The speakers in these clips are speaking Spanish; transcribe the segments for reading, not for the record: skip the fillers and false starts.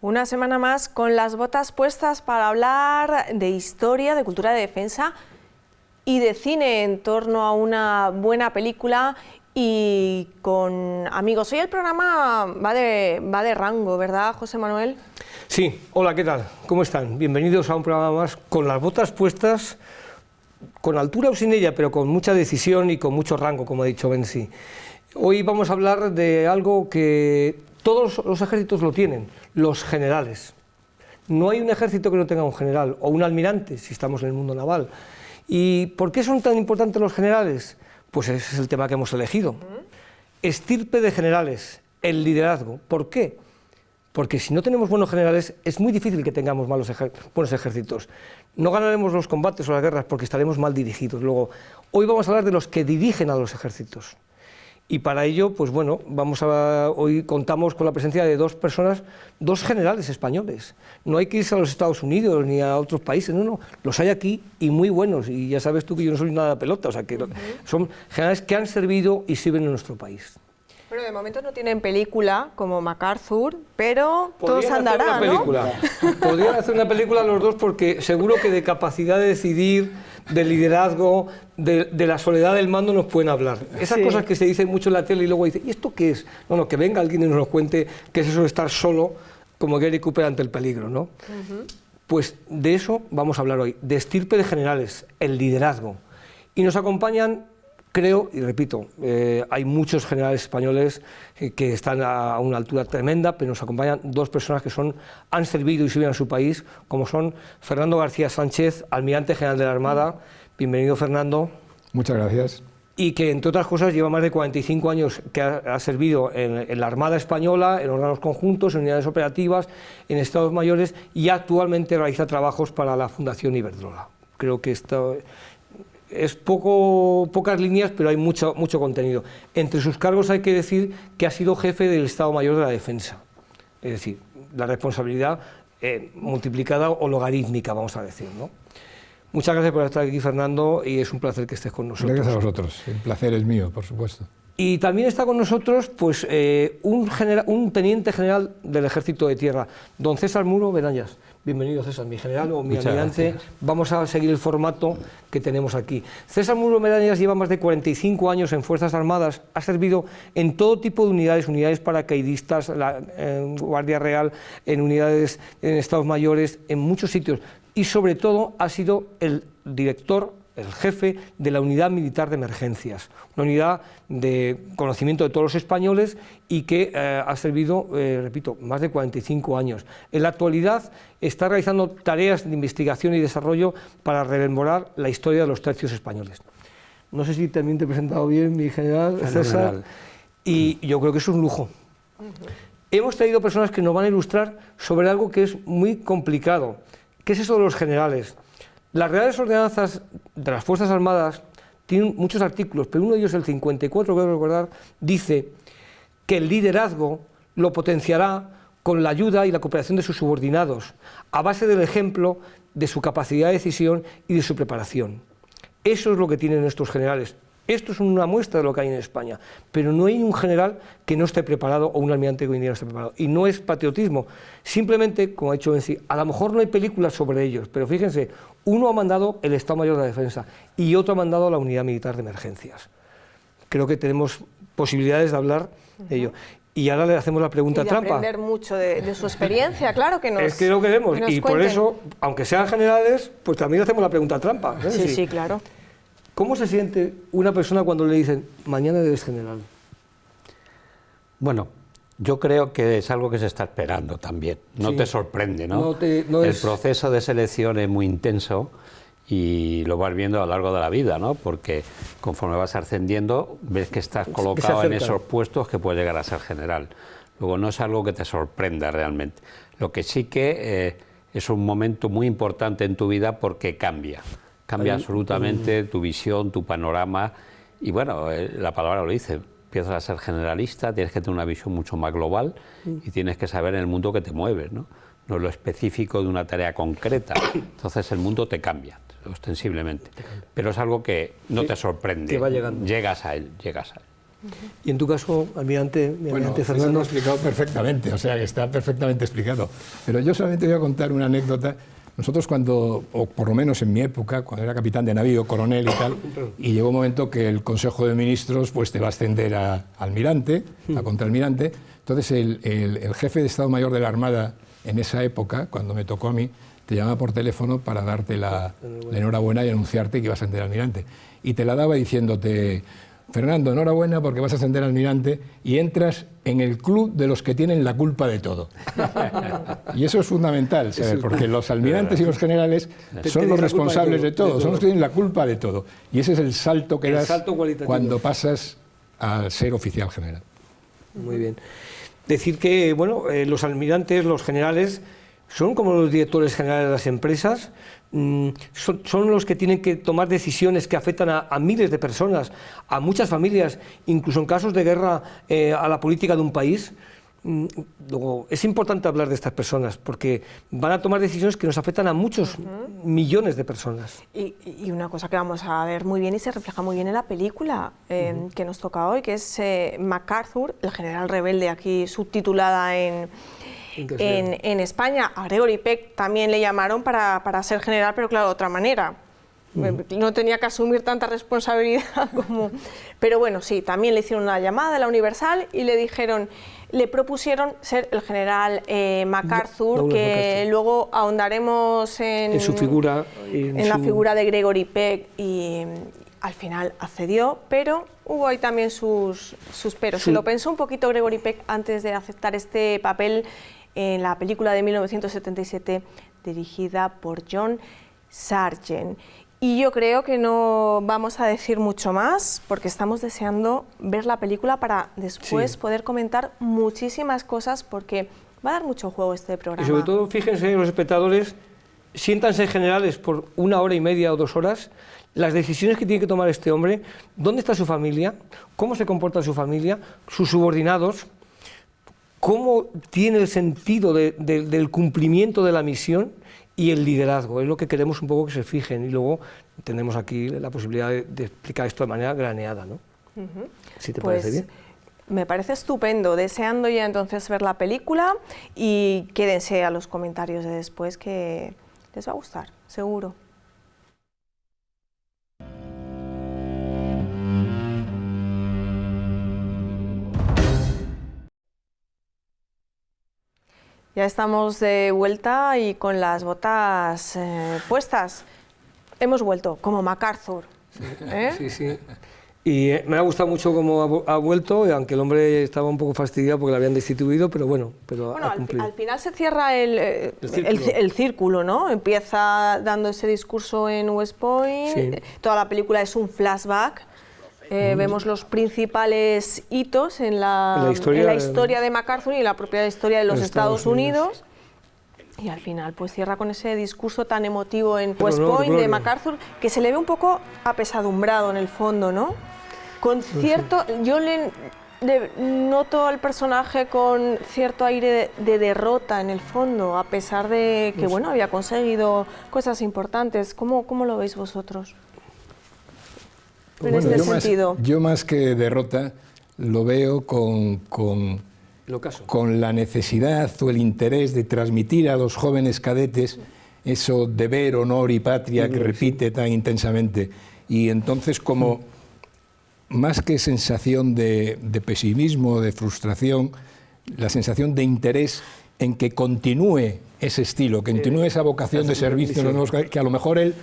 Una semana más con las botas puestas para hablar de historia, de cultura de defensa y de cine en torno a una buena película y con amigos. Hoy el programa va de rango, ¿verdad, José Manuel? Sí, hola, ¿qué tal? ¿Cómo están? Bienvenidos a un programa más con las botas puestas, con altura o sin ella, pero con mucha decisión y con mucho rango, como ha dicho Benzi. Hoy vamos a hablar de algo que todos los ejércitos lo tienen, los generales. No hay un ejército que no tenga un general, o un almirante, si estamos en el mundo naval. ¿Y por qué son tan importantes los generales? Pues ese es el tema que hemos elegido. Estirpe de generales, el liderazgo. ¿Por qué? Porque si no tenemos buenos generales, es muy difícil que tengamos buenos ejércitos. No ganaremos los combates o las guerras porque estaremos mal dirigidos. Luego, hoy vamos a hablar de los que dirigen a los ejércitos. Y para ello, pues bueno, hoy contamos con la presencia de dos personas, dos generales españoles. No hay que irse a los Estados Unidos ni a otros países, no, los hay aquí y muy buenos. Y ya sabes tú que yo no soy nada de pelota, o sea que son generales que han servido y sirven en nuestro país. Bueno, de momento no tienen película como MacArthur, pero todos andarán, ¿no? Podrían hacer una película los dos porque seguro que de capacidad de decidir, de liderazgo, de la soledad del mando nos pueden hablar. Esas cosas que se dicen mucho en la tele y luego dicen, ¿y esto qué es? No, que venga alguien y nos lo cuente qué es eso de estar solo como Gary Cooper ante el peligro, ¿no? Pues de eso vamos a hablar hoy, de estirpe de generales, el liderazgo. Y nos acompañan, creo, y repito, hay muchos generales españoles que están a una altura tremenda, pero nos acompañan dos personas que han servido y sirven a su país, como son Fernando García Sánchez, almirante general de la Armada. Bienvenido, Fernando. Muchas gracias. Y que, entre otras cosas, lleva más de 45 años que ha servido en la Armada Española, en órganos conjuntos, en unidades operativas, en Estados Mayores, y actualmente realiza trabajos para la Fundación Iberdrola. Creo que esto es pocas líneas, pero hay mucho contenido. Entre sus cargos hay que decir que ha sido jefe del Estado Mayor de la Defensa. Es decir, la responsabilidad multiplicada o logarítmica, vamos a decir, ¿no? Muchas gracias por estar aquí, Fernando, y es un placer que estés con nosotros. Gracias a vosotros, el placer es mío, por supuesto. Y también está con nosotros pues, un teniente general del Ejército de Tierra, don César Muro Medañas. Bienvenido, César, mi general o mi almirante. Vamos a seguir el formato que tenemos aquí. César Muro Medañas lleva más de 45 años en Fuerzas Armadas, ha servido en todo tipo de unidades paracaidistas, Guardia Real, en unidades en Estados Mayores, en muchos sitios. Y sobre todo ha sido el director, el jefe de la Unidad Militar de Emergencias, una unidad de conocimiento de todos los españoles y que ha servido, repito, más de 45 años. En la actualidad está realizando tareas de investigación y desarrollo para rememorar la historia de los tercios españoles. No sé si también te he presentado bien, mi general César, y yo creo que es un lujo. Hemos traído personas que nos van a ilustrar sobre algo que es muy complicado. ¿Qué es eso de los generales? Las Reales Ordenanzas de las Fuerzas Armadas tienen muchos artículos, pero uno de ellos, el 54, creo recordar, dice que el liderazgo lo potenciará con la ayuda y la cooperación de sus subordinados, a base del ejemplo de su capacidad de decisión y de su preparación. Eso es lo que tienen estos generales. Esto es una muestra de lo que hay en España, pero no hay un general que no esté preparado o un almirante que hoy en día no esté preparado. Y no es patriotismo, simplemente, como ha dicho Benzi, a lo mejor no hay películas sobre ellos, pero fíjense, uno ha mandado el Estado Mayor de la Defensa y otro ha mandado la Unidad Militar de Emergencias. Creo que tenemos posibilidades de hablar de ello. Y ahora le hacemos la pregunta trampa. Aprender mucho de su experiencia, claro que nos. Es que lo queremos, y por eso, aunque sean generales, pues también hacemos la pregunta trampa. Sí, claro. ¿Cómo se siente una persona cuando le dicen, mañana eres general? Bueno, yo creo que es algo que se está esperando también. No te sorprende, ¿no? El proceso de selección es muy intenso y lo vas viendo a lo largo de la vida, ¿no? Porque conforme vas ascendiendo, ves que estás colocado en esos puestos que puedes llegar a ser general. Luego no es algo que te sorprenda realmente. Lo que sí que es un momento muy importante en tu vida porque cambia absolutamente tu visión, tu panorama, y bueno, la palabra lo dice, empiezas a ser generalista, tienes que tener una visión mucho más global y tienes que saber en el mundo que te mueves, ¿no? No es lo específico de una tarea concreta, entonces el mundo te cambia ostensiblemente, pero es algo que no te sorprende, que va llegando. llegas a él. Y en tu caso, almirante Fernando. Lo he explicado perfectamente, o sea que está perfectamente explicado. Pero yo solamente voy a contar una anécdota. Nosotros cuando, o por lo menos en mi época, cuando era capitán de navío, coronel y tal, y llegó un momento que el Consejo de Ministros pues te va a ascender a almirante, a contraalmirante. Entonces el jefe de Estado Mayor de la Armada en esa época, cuando me tocó a mí, te llamaba por teléfono para darte la enhorabuena y anunciarte que ibas a ascender a almirante. Y te la daba diciéndote: Fernando, enhorabuena porque vas a ascender a almirante y entras en el club de los que tienen la culpa de todo. Y eso es fundamental, ¿sabes? Porque los almirantes y los generales son los responsables de todo, son los que tienen la culpa de todo. Y ese es el salto que das cuando pasas a ser oficial general. Muy bien. Decir que, bueno, los almirantes, los generales, son como los directores generales de las empresas. Son los que tienen que tomar decisiones que afectan a miles de personas, a muchas familias, incluso en casos de guerra, a la política de un país. Luego, es importante hablar de estas personas porque van a tomar decisiones que nos afectan a muchos millones de personas. Y una cosa que vamos a ver muy bien y se refleja muy bien en la película que nos toca hoy, que es MacArthur, el general rebelde, aquí subtitulada en España. A Gregory Peck también le llamaron para ser general, pero claro, de otra manera. No tenía que asumir tanta responsabilidad como... Pero bueno, sí, también le hicieron una llamada a la Universal y le propusieron ser el general MacArthur, que luego ahondaremos en su figura. En la figura de Gregory Peck, y al final accedió, pero hubo ahí también sus peros. Se lo pensó un poquito Gregory Peck antes de aceptar este papel en la película de 1977 dirigida por John Sargent. Y yo creo que no vamos a decir mucho más porque estamos deseando ver la película para después poder comentar muchísimas cosas, porque va a dar mucho juego este programa. Y sobre todo, fíjense los espectadores, siéntanse generales por 1 hora y media o 2 horas, las decisiones que tiene que tomar este hombre, dónde está su familia, cómo se comporta su familia, sus subordinados, cómo tiene el sentido del cumplimiento de la misión y el liderazgo. Es lo que queremos un poco que se fijen, y luego tenemos aquí la posibilidad de explicar esto de manera graneada, ¿no? ¿Si te parece bien? Me parece estupendo, deseando ya entonces ver la película, y quédense a los comentarios de después que les va a gustar, seguro. Ya estamos de vuelta y con las botas puestas. Hemos vuelto, como MacArthur. Sí, sí. Y me ha gustado mucho cómo ha vuelto, aunque el hombre estaba un poco fastidiado porque lo habían destituido, pero bueno, ha cumplido. Al final se cierra el círculo, ¿no? Empieza dando ese discurso en West Point, toda la película es un flashback. Vemos los principales hitos en la historia de MacArthur y en la propia historia de los Estados Unidos. Y al final pues cierra con ese discurso tan emotivo en West Point de MacArthur, que se le ve un poco apesadumbrado en el fondo, ¿no? Con cierto... Yo noto al personaje con cierto aire de derrota en el fondo, a pesar de que bueno, había conseguido cosas importantes. ¿Cómo lo veis vosotros? En este sentido. Yo más que derrota lo veo con la necesidad o el interés de transmitir a los jóvenes cadetes eso deber, honor y patria que repite tan intensamente. Y entonces, como más que sensación de pesimismo, de frustración, la sensación de interés en que continúe ese estilo, que continúe esa vocación de servicio, que a lo mejor él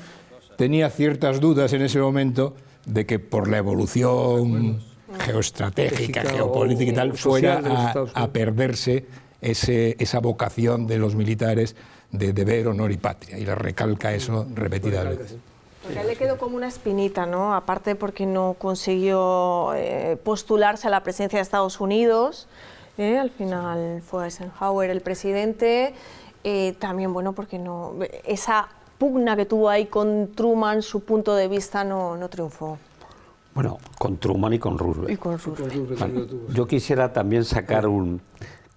tenía ciertas dudas en ese momento de que por la evolución geoestratégica, geopolítica y tal, fuera a perderse esa vocación de los militares de deber, honor y patria, y le recalca eso repetidas veces. Porque a él le quedó como una espinita, ¿no? Aparte porque no consiguió postularse a la presidencia de Estados Unidos, al final fue Eisenhower el presidente, también bueno porque no, esa pugna que tuvo ahí con Truman, su punto de vista no triunfó. Bueno, con Truman y con Roosevelt. Y con Roosevelt. Bueno, yo quisiera también sacar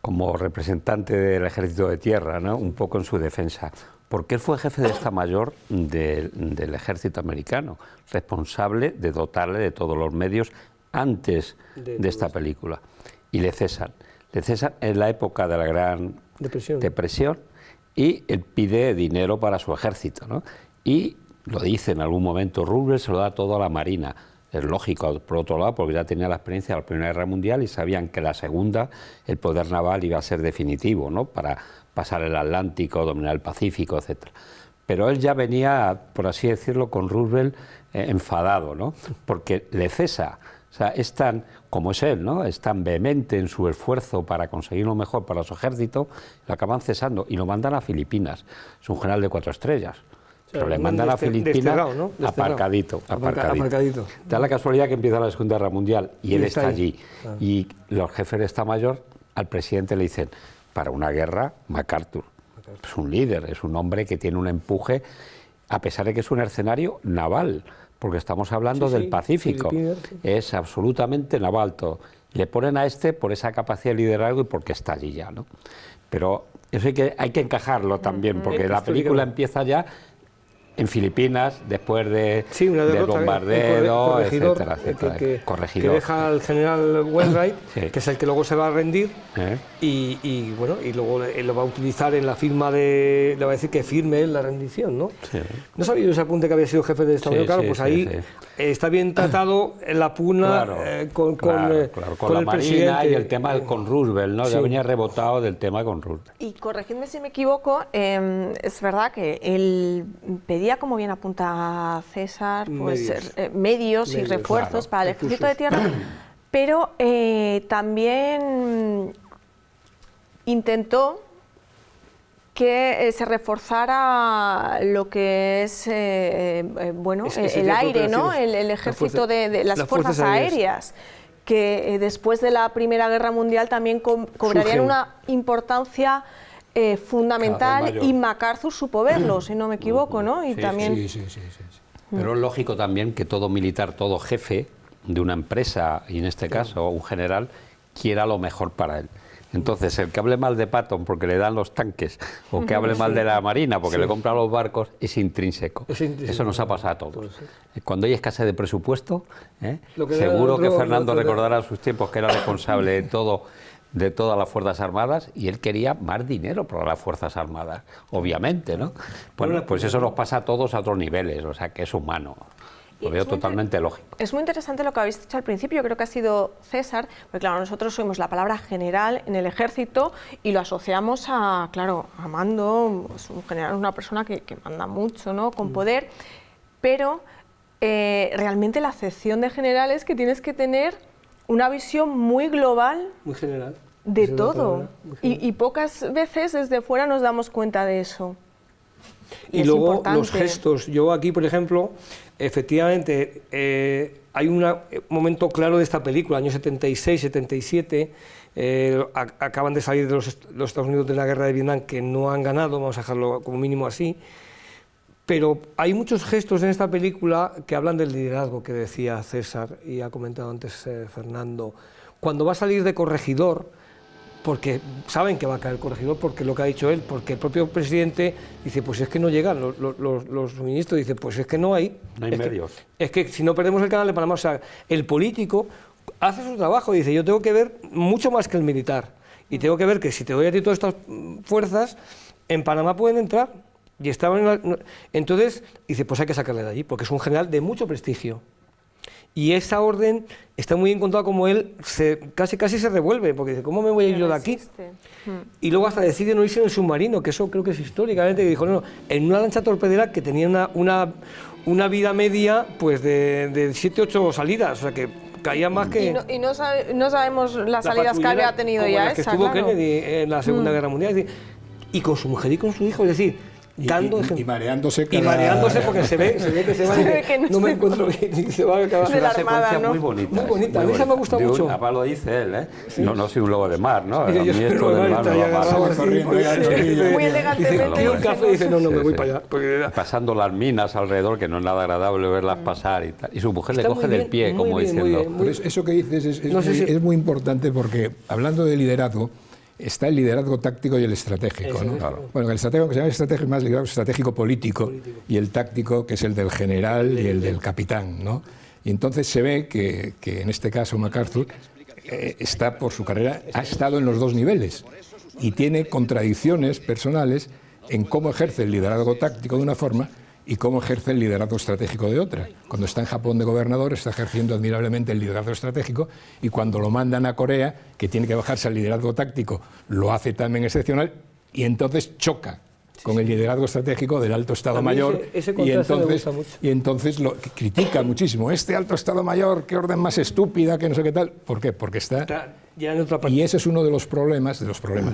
como representante del Ejército de Tierra, ¿no? Un poco en su defensa, porque él fue jefe de Estado Mayor del Ejército americano, responsable de dotarle de todos los medios antes de esta película. Y le cesan. Le cesan en la época de la Gran Depresión y él pide dinero para su ejército, ¿no? Y lo dice en algún momento, Roosevelt se lo da todo a la Marina. Es lógico, por otro lado, porque ya tenía la experiencia de la Primera Guerra Mundial y sabían que la Segunda, el poder naval iba a ser definitivo, ¿no? Para pasar el Atlántico, dominar el Pacífico, etc. Pero él ya venía, por así decirlo, con Roosevelt enfadado, ¿no? Porque le cesa. O sea, es tan, como es él, ¿no? Es tan vehemente en su esfuerzo para conseguir lo mejor para su ejército, lo acaban cesando y lo mandan a Filipinas. Es un general de 4 estrellas. Pero le mandan a Filipinas, ¿no? aparcadito. Da la casualidad que empieza la Segunda Guerra Mundial y él está allí. Y los jefes de Estado Mayor al presidente le dicen, para una guerra, MacArthur. Es un líder, es un hombre que tiene un empuje, a pesar de que es un escenario naval, porque estamos hablando del Pacífico. Es absolutamente naval todo. Le ponen a este por esa capacidad de liderazgo y porque está allí ya, ¿no? Pero eso hay que encajarlo también, porque la película empieza ya en Filipinas, después del bombardeo, etcétera. Corregidor. Que deja al general Wainwright, que es el que luego se va a rendir, y luego lo va a utilizar en la firma le va a decir que firme él la rendición, ¿no? Sí. ¿No sabía ese apunte que había sido jefe de Estado Mayor? Claro, pues ahí está bien tratado en la pugna con la el Marina presidente. Y el tema con Roosevelt, ¿no? Ya venía rebotado del tema con Roosevelt. Y corregidme si me equivoco, es verdad que él pedía, como bien apunta César, pues medios y refuerzos para el ejército de tierra, pero también intentó que se reforzara lo que es el aire, ¿no? El ejército de las fuerzas aéreas, que después de la Primera Guerra Mundial también cobrarían una importancia fundamental, y MacArthur supo verlo, si no me equivoco, ¿no? Y también... Sí. Pero es lógico también que todo militar, todo jefe de una empresa, y en este caso un general, quiera lo mejor para él. Entonces, el que hable mal de Patton porque le dan los tanques, o que hable mal de la Marina porque le compra los barcos, es intrínseco. Eso nos ha pasado a todos. Cuando hay escasez de presupuesto, seguro que Fernando recordará sus tiempos que era responsable de todas las Fuerzas Armadas, y él quería más dinero para las Fuerzas Armadas, obviamente, ¿no? Bueno, pues eso nos pasa a todos a otros niveles, o sea, que es humano. Lo veo totalmente lógico. Es muy interesante lo que habéis dicho al principio, creo que ha sido César, porque claro, nosotros oímos la palabra general en el ejército y lo asociamos a mando, pues un general es una persona que manda mucho, ¿no? Con poder, pero realmente la acepción de general es que tienes que tener una visión muy global, muy general, de todo, y pocas veces desde fuera nos damos cuenta de eso. Y luego los gestos. Yo aquí, por ejemplo, efectivamente, hay un momento claro de esta película, años 76, 77, acaban de salir de los Estados Unidos de la guerra de Vietnam, que no han ganado, vamos a dejarlo como mínimo así, pero hay muchos gestos en esta película que hablan del liderazgo que decía César, y ha comentado antes Fernando. Cuando va a salir de corregidor, porque saben que va a caer el corregidor, porque lo que ha dicho él, porque el propio presidente dice, pues es que no llegan los suministros, dice, pues es que no hay medios. Es que si no perdemos el canal de Panamá, o sea, el político hace su trabajo, dice, yo tengo que ver mucho más que el militar, y tengo que ver que si te doy a ti todas estas fuerzas, en Panamá pueden entrar, y estaban entonces, dice, pues hay que sacarle de allí, porque es un general de mucho prestigio. Y esa orden está muy bien contada, como él casi se revuelve, porque dice, ¿cómo me voy a ir yo de aquí? Y luego hasta decide no irse en el submarino, que eso creo que es históricamente, que dijo, no, en una lancha torpedera que tenía una vida media pues de 7-8 salidas, o sea que caía más que... Y no sabemos las salidas que había tenido ya que estuvo Kennedy en la Segunda Guerra Mundial, y con su mujer y con su hijo, es decir... Y mareándose porque se ve que se va no me encuentro bien y se va a acabar. Es una secuencia muy bonita. Muy bonita, a mí esa me gusta mucho. Además lo dice él, ¿eh? Sí. No soy un lobo de mar, ¿no? Sí, a mí esto del mar me va corriendo. Muy elegantemente. Y un café y dice, no, me voy para allá. Pasando las minas alrededor, que no es nada agradable verlas pasar y tal. Y su mujer le coge del pie, como diciendo... Eso que dices es muy importante, porque hablando de liderazgo, está el liderazgo táctico y el estratégico, ¿no? Claro. Bueno, el estratégico, que se llama estratégico, es más liderazgo estratégico político, y el táctico, que es el del general y el del capitán, ¿no? Y entonces se ve que en este caso MacArthur está por su carrera, ha estado en los dos niveles y tiene contradicciones personales en cómo ejerce el liderazgo táctico de una forma y cómo ejerce el liderazgo estratégico de otra. Cuando está en Japón de gobernador está ejerciendo admirablemente el liderazgo estratégico, y cuando lo mandan a Corea, que tiene que bajarse al liderazgo táctico, lo hace también excepcional, y entonces choca con el liderazgo estratégico del alto Estado Mayor, y entonces lo critica muchísimo. Este alto Estado Mayor, qué orden más estúpida, que no sé qué tal. ¿Por qué? Porque está ya en otra parte. Y ese es uno de los problemas,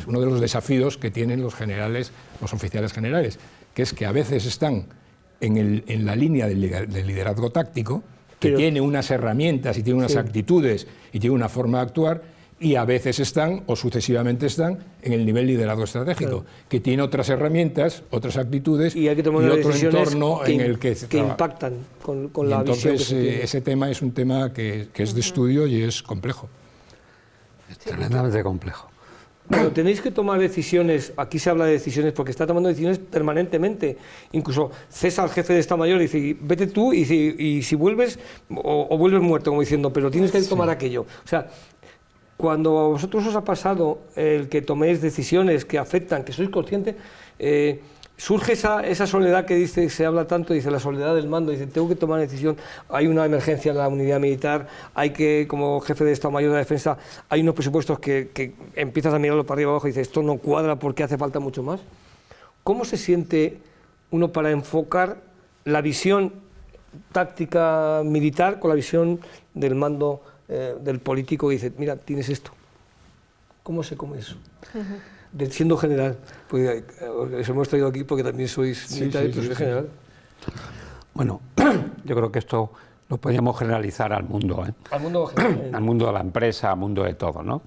uno de los desafíos que tienen los generales, los oficiales generales, que es que a veces están en la línea del liderazgo táctico, que tiene unas herramientas y tiene unas actitudes y tiene una forma de actuar, y a veces están, o sucesivamente están, en el nivel liderazgo estratégico, que tiene otras herramientas, otras actitudes y otro entorno en el que impactan con la visión que se tiene. Ese tema es un tema que es de estudio y es complejo. Es tremendamente complejo. Pero tenéis que tomar decisiones, aquí se habla de decisiones porque está tomando decisiones permanentemente. Incluso cesa al jefe de Estado Mayor y dice, vete tú, y si vuelves, o vuelves muerto, como diciendo, pero tienes que tomar aquello. O sea, cuando a vosotros os ha pasado el que toméis decisiones que afectan, que sois conscientes, surge esa soledad que dice, se habla tanto, dice la soledad del mando, dice, tengo que tomar una decisión, hay una emergencia en la unidad militar, hay que, como jefe de Estado Mayor de la Defensa, hay unos presupuestos que empiezas a mirarlo para arriba y abajo y dices, esto no cuadra porque hace falta mucho más. ¿Cómo se siente uno para enfocar la visión táctica militar con la visión del mando del político y dice, mira, tienes esto? ¿Cómo se come eso? Siendo general, pues eso hemos traído aquí porque también sois militar, pero sois general. Bueno, yo creo que esto lo podríamos generalizar al mundo, ¿eh? Al mundo general. Al mundo de la empresa, al mundo de todo, ¿no?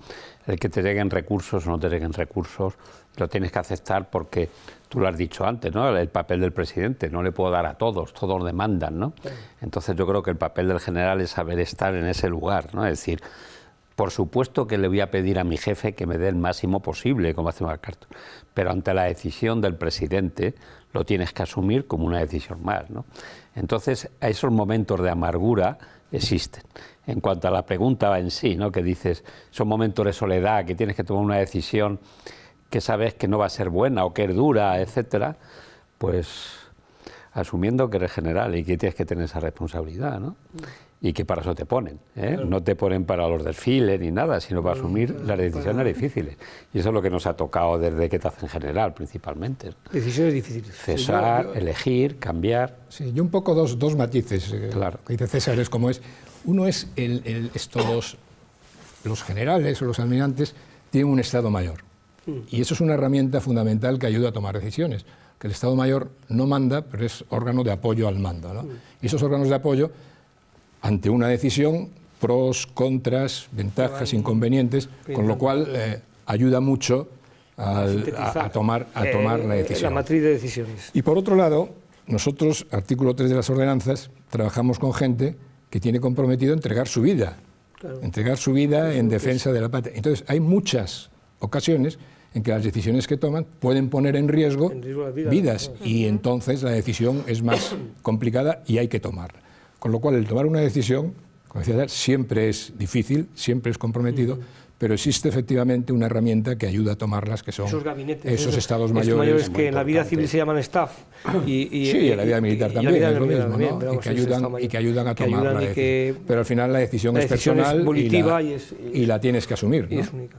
El que te lleguen recursos o no te lleguen recursos, lo tienes que aceptar porque tú lo has dicho antes, ¿no? El papel del presidente, no le puedo dar a todos demandan, ¿no? Entonces yo creo que el papel del general es saber estar en ese lugar, ¿no? Es decir, por supuesto que le voy a pedir a mi jefe que me dé el máximo posible, como hace MacArthur, pero ante la decisión del presidente lo tienes que asumir como una decisión más, ¿no? Entonces, esos momentos de amargura existen. En cuanto a la pregunta en sí, ¿no? Que dices, son momentos de soledad, que tienes que tomar una decisión que sabes que no va a ser buena o que es dura, etcétera, pues asumiendo que eres general y que tienes que tener esa responsabilidad, ¿no? Y que para eso te ponen, ¿eh? Claro. No te ponen para los desfiles ni nada, sino para asumir las decisiones difíciles. Y eso es lo que nos ha tocado desde que te hacen general, principalmente. Decisiones difíciles. Cesar, elegir, cambiar. Sí, y un poco dos matices. Claro. Que dice César es como es. Uno es los generales o los almirantes tienen un Estado Mayor. Y eso es una herramienta fundamental que ayuda a tomar decisiones. Que el Estado Mayor no manda, pero es órgano de apoyo al mando, ¿no? Y esos órganos de apoyo, ante una decisión, pros, contras, ventajas, inconvenientes, con lo cual ayuda mucho a tomar la decisión. La matriz de decisiones. Y por otro lado, nosotros, artículo 3 de las ordenanzas, trabajamos con gente que tiene comprometido entregar su vida, en defensa de la patria. Entonces, hay muchas ocasiones en que las decisiones que toman pueden poner en riesgo vidas, y entonces la decisión es más complicada y hay que tomarla. Con lo cual, el tomar una decisión, como decía, siempre es difícil, siempre es comprometido, pero existe efectivamente una herramienta que ayuda a tomarlas, que son esos gabinetes, esos estados mayores. Que en la vida civil se llaman staff. Sí, en la vida militar también es lo mismo, ¿no? Y que ayudan a tomar la decisión. Pero al final la decisión es personal y la tienes que asumir, ¿no? Y es única.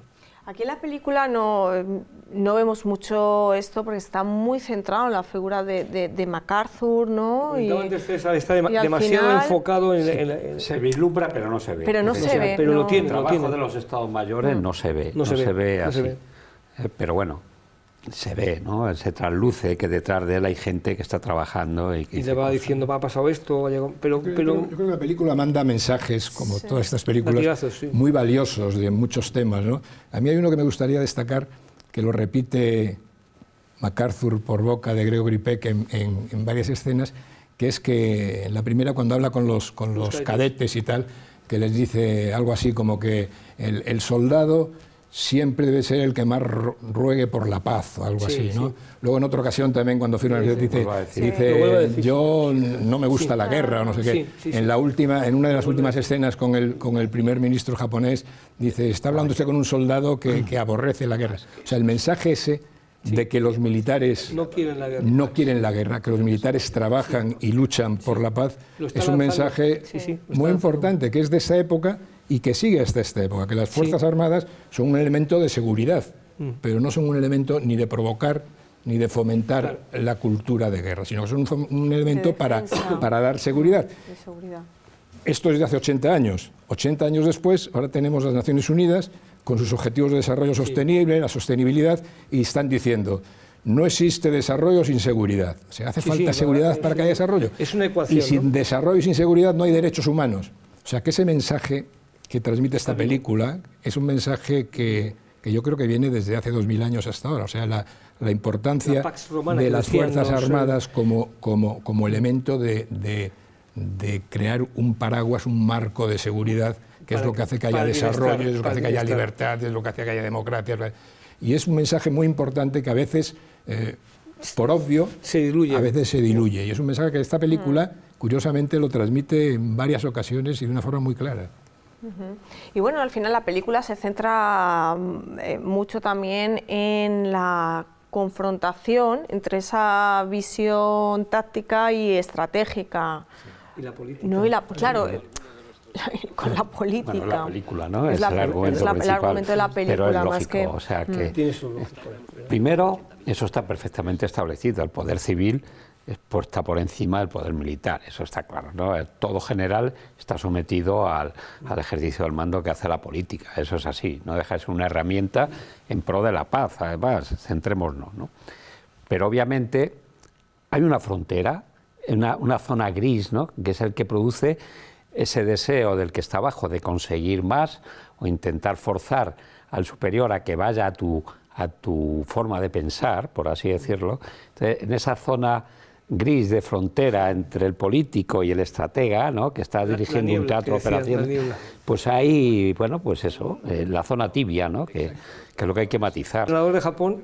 Aquí en la película no vemos mucho esto porque está muy centrado en la figura de MacArthur, ¿no? Está demasiado enfocado en... Se vislumbra, pero no se ve. Pero no se ve. Pero lo tiene. El trabajo de los estados mayores no se ve. No se ve así. Pero bueno, se ve, ¿no? Se trasluce que detrás de él hay gente que está trabajando. Y le va diciendo, ha pasado esto, pero... Yo creo que la película manda mensajes, como todas estas películas, muy valiosos de muchos temas, ¿no? A mí hay uno que me gustaría destacar, que lo repite MacArthur por boca de Gregory Peck en varias escenas, que es que en la primera, cuando habla con los cadetes y tal, que les dice algo así como que el soldado siempre debe ser el que más ruegue por la paz, o algo así, ¿no? Luego en otra ocasión también cuando firma dice yo no me gusta la guerra, o no sé qué. En una de las últimas escenas con el primer ministro japonés, dice, está hablando usted con un soldado que aborrece la guerra. O sea, el mensaje ese de que los militares no quieren la guerra, que los militares trabajan y luchan por la paz, es un mensaje muy importante, que es de esa época y que sigue hasta esta época, que las Fuerzas Armadas son un elemento de seguridad, pero no son un elemento ni de provocar ni de fomentar la cultura de guerra, sino que son un elemento para dar seguridad. Esto es de hace 80 años. 80 años después, ahora tenemos las Naciones Unidas con sus objetivos de desarrollo sostenible, la sostenibilidad, y están diciendo, no existe desarrollo sin seguridad. O sea, hace falta seguridad para que haya desarrollo. Es una ecuación. Y sin desarrollo y sin seguridad no hay derechos humanos. O sea, que ese mensaje que transmite esta película es un mensaje que yo creo que viene desde hace 2000 años hasta ahora. O sea, la importancia de las Fuerzas Armadas como elemento de crear un paraguas, un marco de seguridad, que es lo que hace que haya desarrollo, es lo que hace que haya libertad, es lo que hace que haya democracia. Y es un mensaje muy importante que a veces, por obvio, a veces se diluye. Y es un mensaje que esta película, curiosamente, lo transmite en varias ocasiones y de una forma muy clara. Y bueno, al final la película se centra mucho también en la confrontación entre esa visión táctica y estratégica. Y la política. No, claro, con la política. Bueno, la película, ¿no? Es el argumento principal, el argumento de la película, pero es lógico, más que... O sea que, tiene su lógica. Primero, eso está perfectamente establecido. El poder civil está por encima del poder militar, eso está claro, ¿no? Todo general está sometido al ejercicio del mando que hace la política, eso es así, no deja de ser una herramienta en pro de la paz, además, centrémonos, ¿no? Pero obviamente hay una frontera, una zona gris, ¿no? Que es el que produce ese deseo del que está abajo de conseguir más o intentar forzar al superior a que vaya a tu forma de pensar, por así decirlo. Entonces, en esa zona gris de frontera entre el político y el estratega, ¿no? Que está dirigiendo un teatro de operaciones, pues ahí, bueno, pues eso, la zona tibia, ¿no? Que es lo que hay que matizar. El gobernador de Japón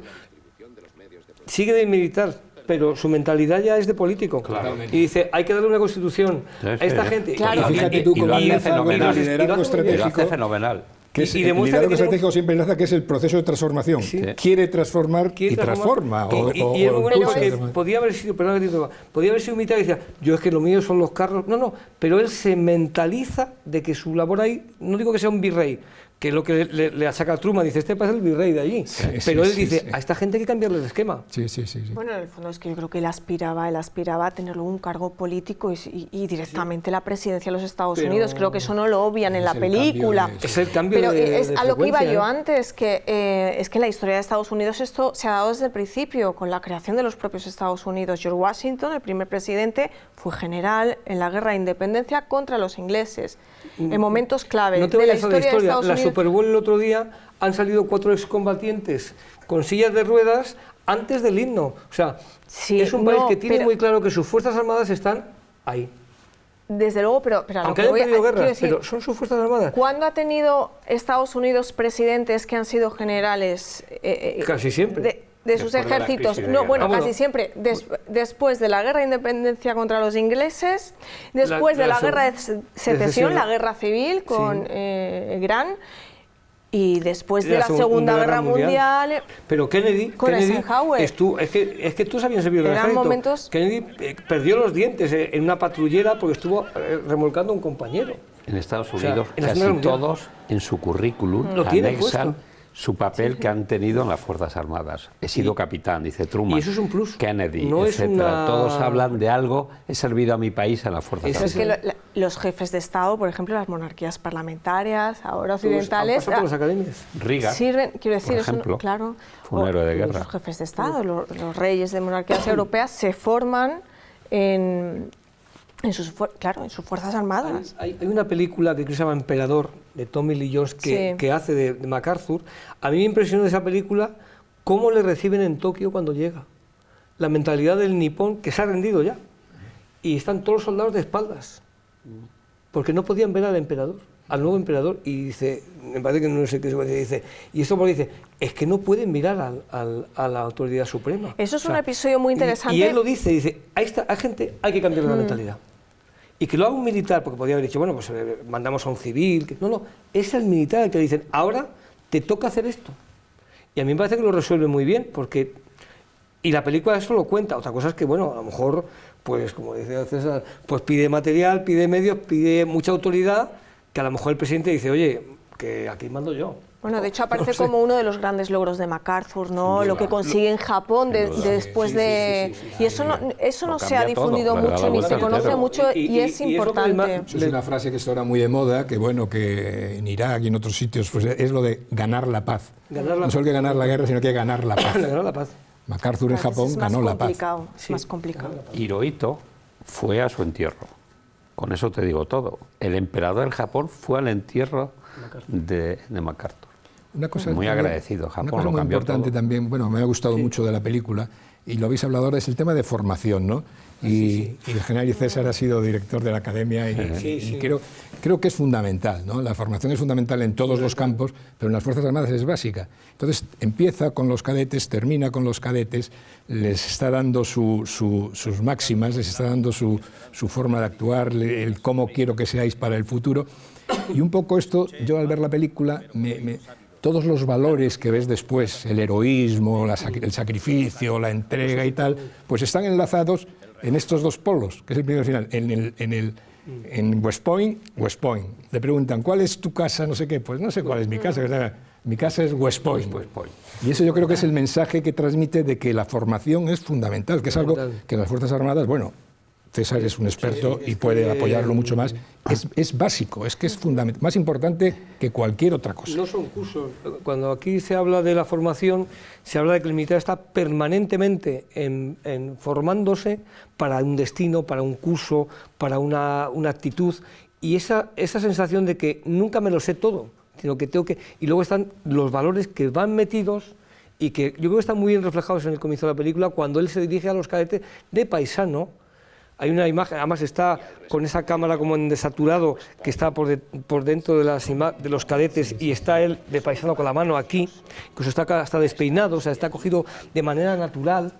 sigue de militar, pero su mentalidad ya es de político. Claramente. Y dice, hay que darle una constitución a esta gente. Claro. Y fíjate tú, lo hace fenomenal. Lo hace fenomenal. Que es, el liderazgo estratégico siempre enlaza que es el proceso de transformación. Quiere transformar y transforma. Y es muy bueno porque podía haber sido, podía haber sido un militar que decía, yo es que lo mío son los carros. No, pero él se mentaliza de que su labor ahí, no digo que sea un virrey, que es lo que le achaca a Truman, dice, este es el virrey de allí. Pero él dice, a esta gente hay que cambiarle el esquema. Sí. Bueno, en el fondo es que yo creo que él aspiraba a tener un cargo político y directamente la presidencia de los Estados Unidos. Creo que eso no lo obvian en la película. Es el cambio pero de es a lo que iba yo frecuencia, antes, que es que en la historia de Estados Unidos esto se ha dado desde el principio, con la creación de los propios Estados Unidos. George Washington, el primer presidente, fue general en la guerra de independencia contra los ingleses, en momentos clave No te de la vayas a la historia de historia. Estados La Unidos. Super Bowl el otro día han salido 4 excombatientes con sillas de ruedas antes del himno. O sea, es un país que tiene muy claro que sus Fuerzas Armadas están ahí. Desde luego, pero aunque hayan perdido guerras, pero son sus Fuerzas Armadas. ¿Cuándo ha tenido Estados Unidos presidentes que han sido generales? Casi siempre. De sus ejércitos, casi siempre, después de la guerra de independencia contra los ingleses, después de la guerra de secesión, la guerra civil con Gran, y después de la Segunda Guerra Mundial. Pero Kennedy es que tú sabías el ejército. Kennedy perdió los dientes en una patrullera porque estuvo remolcando a un compañero. En Estados Unidos, casi todos en su currículum anexan su papel que han tenido en las Fuerzas Armadas. He sido capitán, dice Truman, y eso es un plus. Kennedy, etcétera. Todos hablan de algo, he servido a mi país en las Fuerzas Armadas. Es que los jefes de Estado, por ejemplo, las monarquías parlamentarias, ahora occidentales, por las academias. Riga, sirven, quiero decir, por ejemplo, claro, fue un héroe de guerra. Los jefes de Estado, los reyes de monarquías europeas se forman en sus Fuerzas Armadas. Hay una película que se llama Emperador, de Tommy Lee Jones, que hace de MacArthur. A mí me impresionó de esa película cómo le reciben en Tokio cuando llega. La mentalidad del nipón, que se ha rendido ya. Y están todos los soldados de espaldas, porque no podían ver al emperador. al nuevo emperador y dice, me parece que no sé qué se dice, y esto porque dice, es que no pueden mirar a la autoridad suprema. Eso es un episodio muy interesante. Y él lo dice, hay gente, hay que cambiar la mentalidad. Y que lo haga un militar, porque podría haber dicho, bueno, pues mandamos a un civil. No, es el militar el que le dicen, ahora te toca hacer esto. Y a mí me parece que lo resuelve muy bien, porque... Y la película eso lo cuenta. Otra cosa es que, bueno, a lo mejor, pues como dice César, pues pide material, pide medios, pide mucha autoridad, que a lo mejor el presidente dice, oye, que aquí mando yo. Bueno, de hecho aparece como uno de los grandes logros de MacArthur, ¿no? Lo que consigue en Japón después de... Y eso no se ha difundido mucho, ni se conoce mucho, y es importante. Eso es una frase que está ahora muy de moda, que bueno, que en Irak y en otros sitios, pues es lo de ganar la paz. No solo que ganar la guerra, sino que ganar la paz. Ganar la paz. MacArthur en Japón ganó la paz. Es más complicado. Hirohito fue a su entierro. Con eso te digo todo. El emperador del Japón fue al entierro de MacArthur. Una cosa muy también, agradecido. Japón una cosa lo muy cambió importante todo. también, bueno, me ha gustado mucho de la película, y lo habéis hablado ahora, es el tema de formación, ¿no? Y el general César ha sido director de la academia y creo que es fundamental, ¿no? La formación es fundamental en todos los campos, pero en las Fuerzas Armadas es básica. Entonces empieza con los cadetes, termina con los cadetes, les está dando sus máximas, les está dando su forma de actuar, el cómo quiero que seáis para el futuro. Y un poco esto, yo al ver la película, todos los valores que ves después, el heroísmo, el sacrificio, la entrega y tal, pues están enlazados en estos dos polos, que es el primero final. En West Point, le preguntan, ¿cuál es tu casa? No sé qué, pues no sé cuál es mi casa. Mi casa es West Point. Y eso yo creo que es el mensaje que transmite de que la formación es fundamental, que es algo que en las Fuerzas Armadas, bueno, César es un experto y puede apoyarlo mucho más. Es básico, es que es fundamental, más importante que cualquier otra cosa. No son cursos. Cuando aquí se habla de la formación, se habla de que el militar está permanentemente formándose para un destino, para un curso, para una actitud. Y esa sensación de que nunca me lo sé todo, sino que tengo que... Y luego están los valores que van metidos y que yo creo que están muy bien reflejados en el comienzo de la película, cuando él se dirige a los cadetes de paisano. Hay una imagen, además está con esa cámara como en desaturado, que está por dentro de los cadetes, y está él de paisano con la mano aquí, incluso está despeinado, o sea, está cogido de manera natural.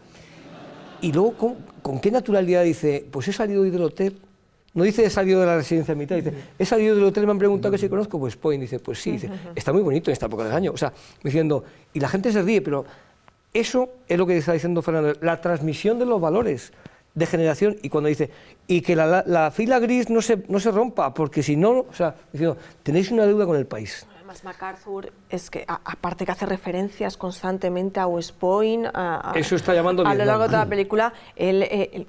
Y luego, ¿con qué naturalidad dice? Pues he salido hoy del hotel. No dice he salido de la residencia militar, dice he salido del hotel y me han preguntado que si conozco West Point. Dice, pues sí, dice, está muy bonito en esta época del año. O sea, diciendo, y la gente se ríe, pero eso es lo que está diciendo Fernando, la transmisión de los valores de generación. Y cuando dice, y que la fila gris no se rompa, porque si no, o sea, diciendo, tenéis una deuda con el país. Además, MacArthur es que, aparte que hace referencias constantemente a West Point, eso está llamando a lo largo de toda la película, él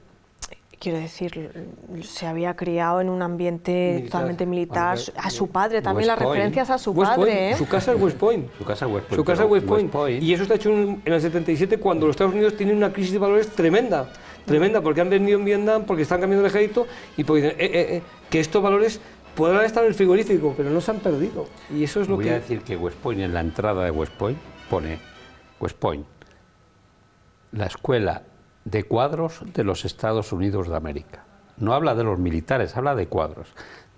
quiero decir, se había criado en un ambiente totalmente militar, a su padre, también las referencias a su padre. Su casa es West Point. Su casa es West Point. Y eso está hecho en el 77, cuando los Estados Unidos tienen una crisis de valores tremenda, porque han venido en Vietnam, porque están cambiando el ejército, y porque dicen que estos valores podrán estar en el frigorífico, pero no se han perdido. Y eso es lo Voy a decir que West Point, en la entrada de West Point, pone West Point, la escuela de cuadros de los Estados Unidos de América. No habla de los militares, habla de cuadros.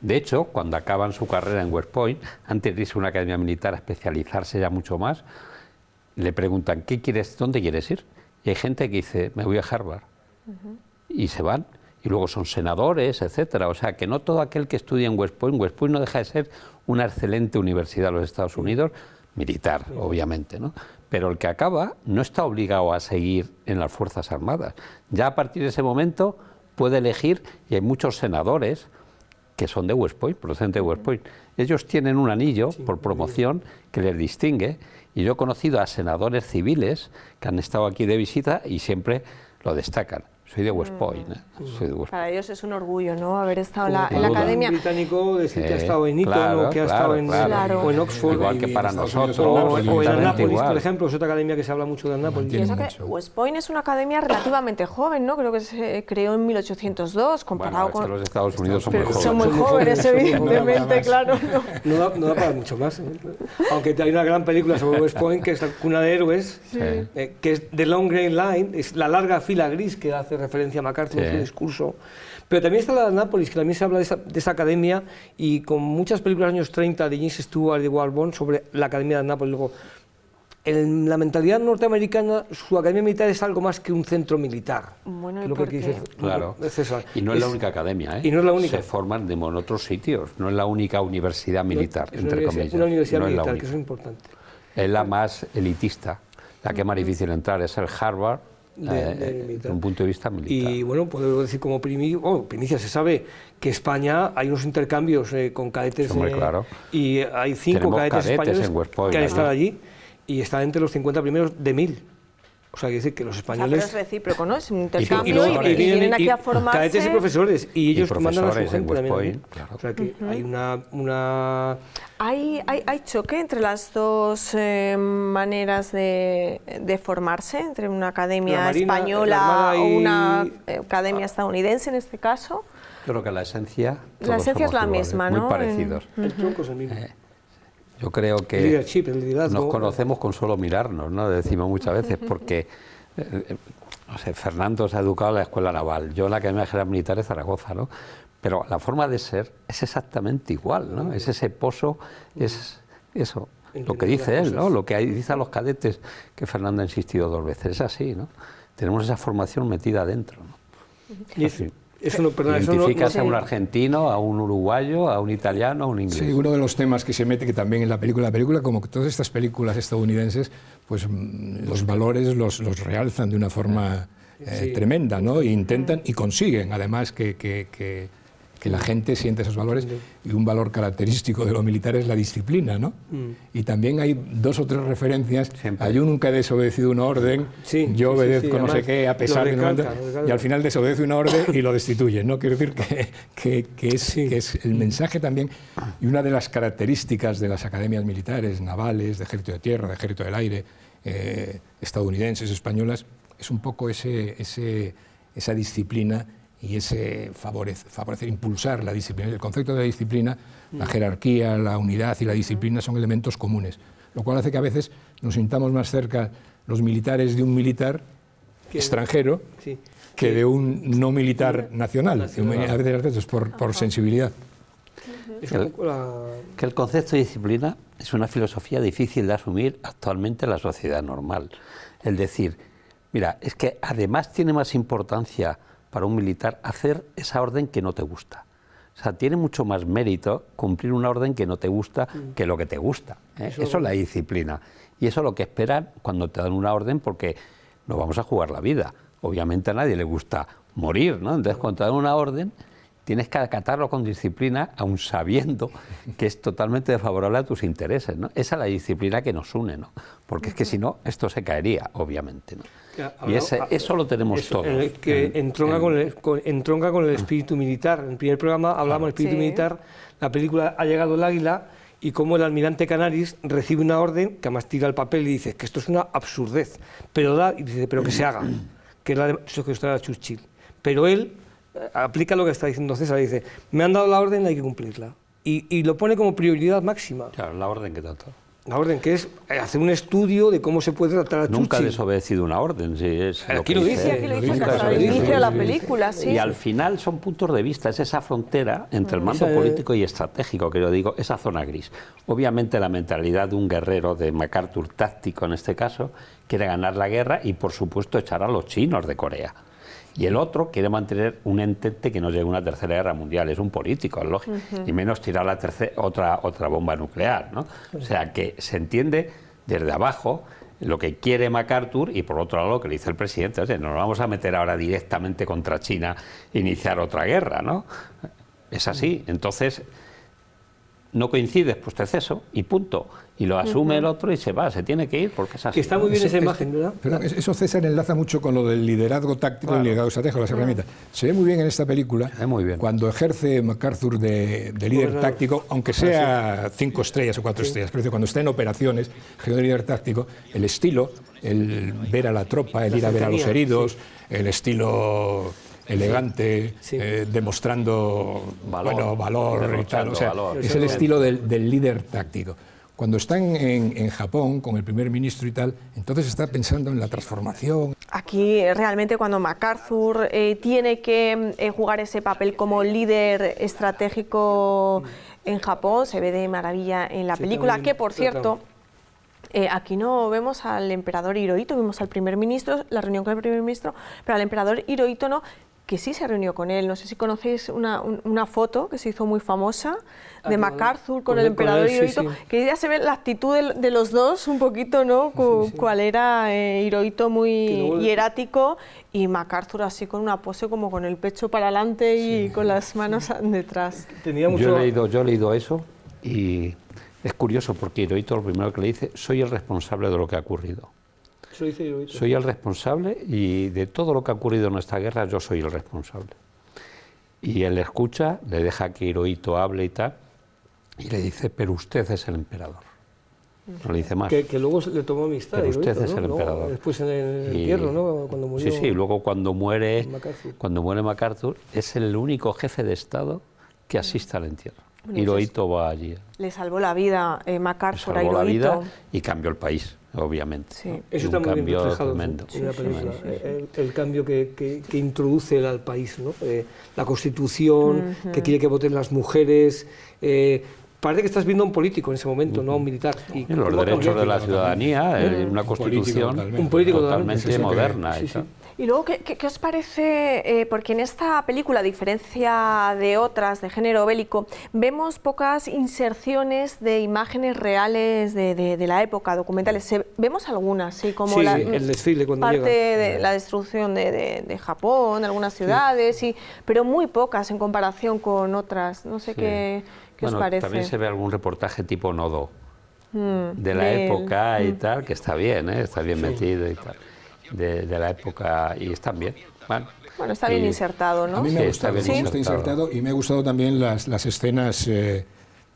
De hecho, cuando acaban su carrera en West Point, antes de irse a una academia militar a especializarse ya mucho más, le preguntan, ¿dónde quieres ir? Y hay gente que dice, me voy a Harvard. Y se van. Y luego son senadores, etcétera. O sea, que no todo aquel que estudia en West Point no deja de ser una excelente universidad de los Estados Unidos, militar, obviamente, ¿no? Pero el que acaba no está obligado a seguir en las Fuerzas Armadas. Ya a partir de ese momento puede elegir, y hay muchos senadores que son de West Point, procedentes de West Point. Ellos tienen un anillo por promoción que les distingue, y yo he conocido a senadores civiles que han estado aquí de visita y siempre lo destacan. Soy de West Point. Soy de West Point. Para ellos es un orgullo, ¿no?, haber estado en la academia. Un británico decir que ha estado en Eton, o que ha estado o en Oxford. Igual que para nosotros. O en Annapolis, por ejemplo, es otra academia que se habla mucho de Annapolis. Y eso que West Point es una academia relativamente joven, ¿no? Creo que se creó en 1802, comparado con... los Estados Unidos son muy jóvenes. Son muy jóvenes, evidentemente, claro. No da para mucho más. Aunque hay una gran película sobre West Point, que es La cuna de héroes, que es The Long Grey Line, es la larga fila gris que hace hace referencia a MacArthur en su discurso. Pero también está la de Nápoles, que también se habla de esa academia, y con muchas películas de los años 30 de James Stewart y de Walt Bond sobre la academia de Nápoles. Luego, en la mentalidad norteamericana, su academia militar es algo más que un centro militar. Bueno, ¿y lo por que qué? Claro. Y no es la única academia, ¿eh? Y no es la única. Se forman en otros sitios, no es la única universidad militar, entre comillas. Una universidad no militar, es que eso es importante. Es la más elitista, la que es más difícil entrar, es el Harvard, desde un punto de vista militar. Y bueno, puedo decir como primicia, se sabe que España hay unos intercambios con cadetes, claro. Y hay 5 cadetes españoles en West Point, que han estado allí, y están entre los 50 primeros de 1000. O sea, quiere decir que los españoles... O sea, pero es recíproco, ¿no? Es un intercambio y vienen aquí a formarse... Cadetes y profesores, y ellos mandan a su en gente West también. Point, claro. O sea, que hay una... ¿Hay choque entre las dos maneras de formarse, entre una academia española o una academia estadounidense en este caso? Creo que la esencia... La esencia es la misma, ¿no? Muy parecidos. El tronco es el mismo. Yo creo que nos conocemos con solo mirarnos, ¿no? Decimos muchas veces, porque no sé, Fernando se ha educado en la Escuela Naval, yo en la Academia General Militar de Zaragoza, ¿no? Pero la forma de ser es exactamente igual, ¿no? Es ese pozo, es eso, lo que dice él, ¿no? Lo que dice a los cadetes, que Fernando ha insistido 2 veces, es así, ¿no? Tenemos esa formación metida adentro, ¿no? Y identificas a un argentino, a un uruguayo, a un italiano, a un inglés. Sí, uno de los temas que se mete, que también en la película, como que todas estas películas estadounidenses, pues los valores los realzan de una forma tremenda, ¿no? E intentan y consiguen, además, que la gente siente esos valores, y un valor característico de lo militar es la disciplina, ¿no? Y también hay 2 o 3 referencias. Siempre. Yo nunca he desobedecido una orden, yo obedezco no sé qué, a pesar de no... Y al final desobedece una orden y lo destituyen, ¿no? Quiero decir que es el mensaje también, y una de las características de las academias militares, navales, de ejército de tierra, de ejército del aire, estadounidenses, españolas, es un poco esa disciplina y ese favorecer, impulsar la disciplina. El concepto de la disciplina, la jerarquía, la unidad y la disciplina son elementos comunes, lo cual hace que a veces nos sintamos más cerca los militares de un militar extranjero que de un no militar nacional, a veces por sensibilidad. Que el concepto de disciplina es una filosofía difícil de asumir actualmente en la sociedad normal. Es decir, mira, es que además tiene más importancia para un militar hacer esa orden que no te gusta. O sea, tiene mucho más mérito cumplir una orden que no te gusta que lo que te gusta, ¿eh? Eso es la disciplina. Y eso es lo que esperan cuando te dan una orden, porque no vamos a jugar la vida. Obviamente a nadie le gusta morir, ¿no? Entonces, cuando te dan una orden, tienes que acatarlo con disciplina, aun sabiendo que es totalmente desfavorable a tus intereses, ¿no? Esa es la disciplina que nos une, ¿no? Porque es que si no, esto se caería, obviamente, ¿no? Y eso lo tenemos todos. Que entronca con el espíritu militar. En el primer programa hablamos del espíritu militar, la película Ha llegado el águila, y cómo el almirante Canaris recibe una orden, que además tira el papel y dice que esto es una absurdez, pero que se haga, que es eso que está Churchill. Pero él aplica lo que está diciendo César, dice, me han dado la orden, hay que cumplirla. Y lo pone como prioridad máxima. Claro, la orden que trata. La orden, que es hacer un estudio de cómo se puede tratar a Churchill. Nunca ha desobedecido una orden. Sí, es aquí lo dice. Aquí lo dice al inicio de la película, sí. Y al final son puntos de vista, es esa frontera entre el mando político y estratégico, que yo digo, esa zona gris. Obviamente la mentalidad de un guerrero, de MacArthur táctico en este caso, quiere ganar la guerra y por supuesto echar a los chinos de Corea. Y el otro quiere mantener un entente que no llegue a una tercera guerra mundial, es un político, es lógico, y menos tirar la otra bomba nuclear, ¿no? O sea, que se entiende desde abajo lo que quiere MacArthur y por otro lado lo que le dice el presidente. O sea, no nos vamos a meter ahora directamente contra China e iniciar otra guerra, ¿no? Es así. Entonces, no coincides, pues te ceso y punto. Y lo asume el otro y se va, se tiene que ir porque es así. Que está muy bien esa imagen, ¿verdad? Pero eso, César, enlaza mucho con lo del liderazgo táctico y el liderazgo estratégico, las herramientas. Se ve muy bien en esta película, muy bien. Cuando ejerce MacArthur de líder táctico, aunque sea 5 estrellas o 4 estrellas, pero cuando está en operaciones, de líder táctico, el estilo, el ver a la tropa, el ir a ver a los heridos, el estilo elegante, demostrando valor y tal. O sea, es el estilo del líder táctico. Cuando está en Japón con el primer ministro y tal, entonces está pensando en la transformación. Aquí realmente cuando MacArthur tiene que jugar ese papel como líder estratégico en Japón, se ve de maravilla en la película, que por cierto, aquí no vemos al emperador Hirohito, vimos al primer ministro, la reunión con el primer ministro, pero al emperador Hirohito no, que sí se reunió con él. No sé si conocéis una foto que se hizo muy famosa de MacArthur con el emperador Hirohito, sí, sí. Que ya se ve la actitud de los dos un poquito, ¿no? Sí, sí. Cuál era Hirohito muy hierático y MacArthur así con una pose como con el pecho para adelante y con las manos detrás. Yo he leído eso y es curioso porque Hirohito lo primero que le dice, soy el responsable de lo que ha ocurrido. Soy el responsable y de todo lo que ha ocurrido en esta guerra yo soy el responsable. Y él le escucha, le deja que Hirohito hable y tal, y le dice, pero usted es el emperador. No le dice más. Que luego le tomó amistad. Pero usted es el emperador. No, después en el entierro, ¿no? Cuando murió. Sí, luego cuando muere MacArthur, es el único jefe de Estado que asiste al entierro. Bueno, Hirohito va allí. Le salvó la vida MacArthur a Le Hirohito. salvó la vida y cambió el país, obviamente. Sí. Eso está muy bien reflejado en la película, el cambio que introduce él al país, ¿no? La Constitución, que quiere que voten las mujeres. Parece que estás viendo a un político en ese momento, no a un militar. Y los derechos de la ciudadanía, una Constitución un político totalmente moderna. Sí, sí. Y luego, ¿qué os parece? Porque en esta película, a diferencia de otras de género bélico, vemos pocas inserciones de imágenes reales de la época, documentales. Vemos algunas, sí, como el desfile cuando parte llega. De la destrucción de Japón, de algunas ciudades, pero muy pocas en comparación con otras. No sé qué os parece. También se ve algún reportaje tipo Nodo, de la época y tal, que está bien, está bien metido y tal. De la época y están bien. Bueno, está bien insertado, ¿no? A mí me ha gustado, está insertado y me ha gustado también las escenas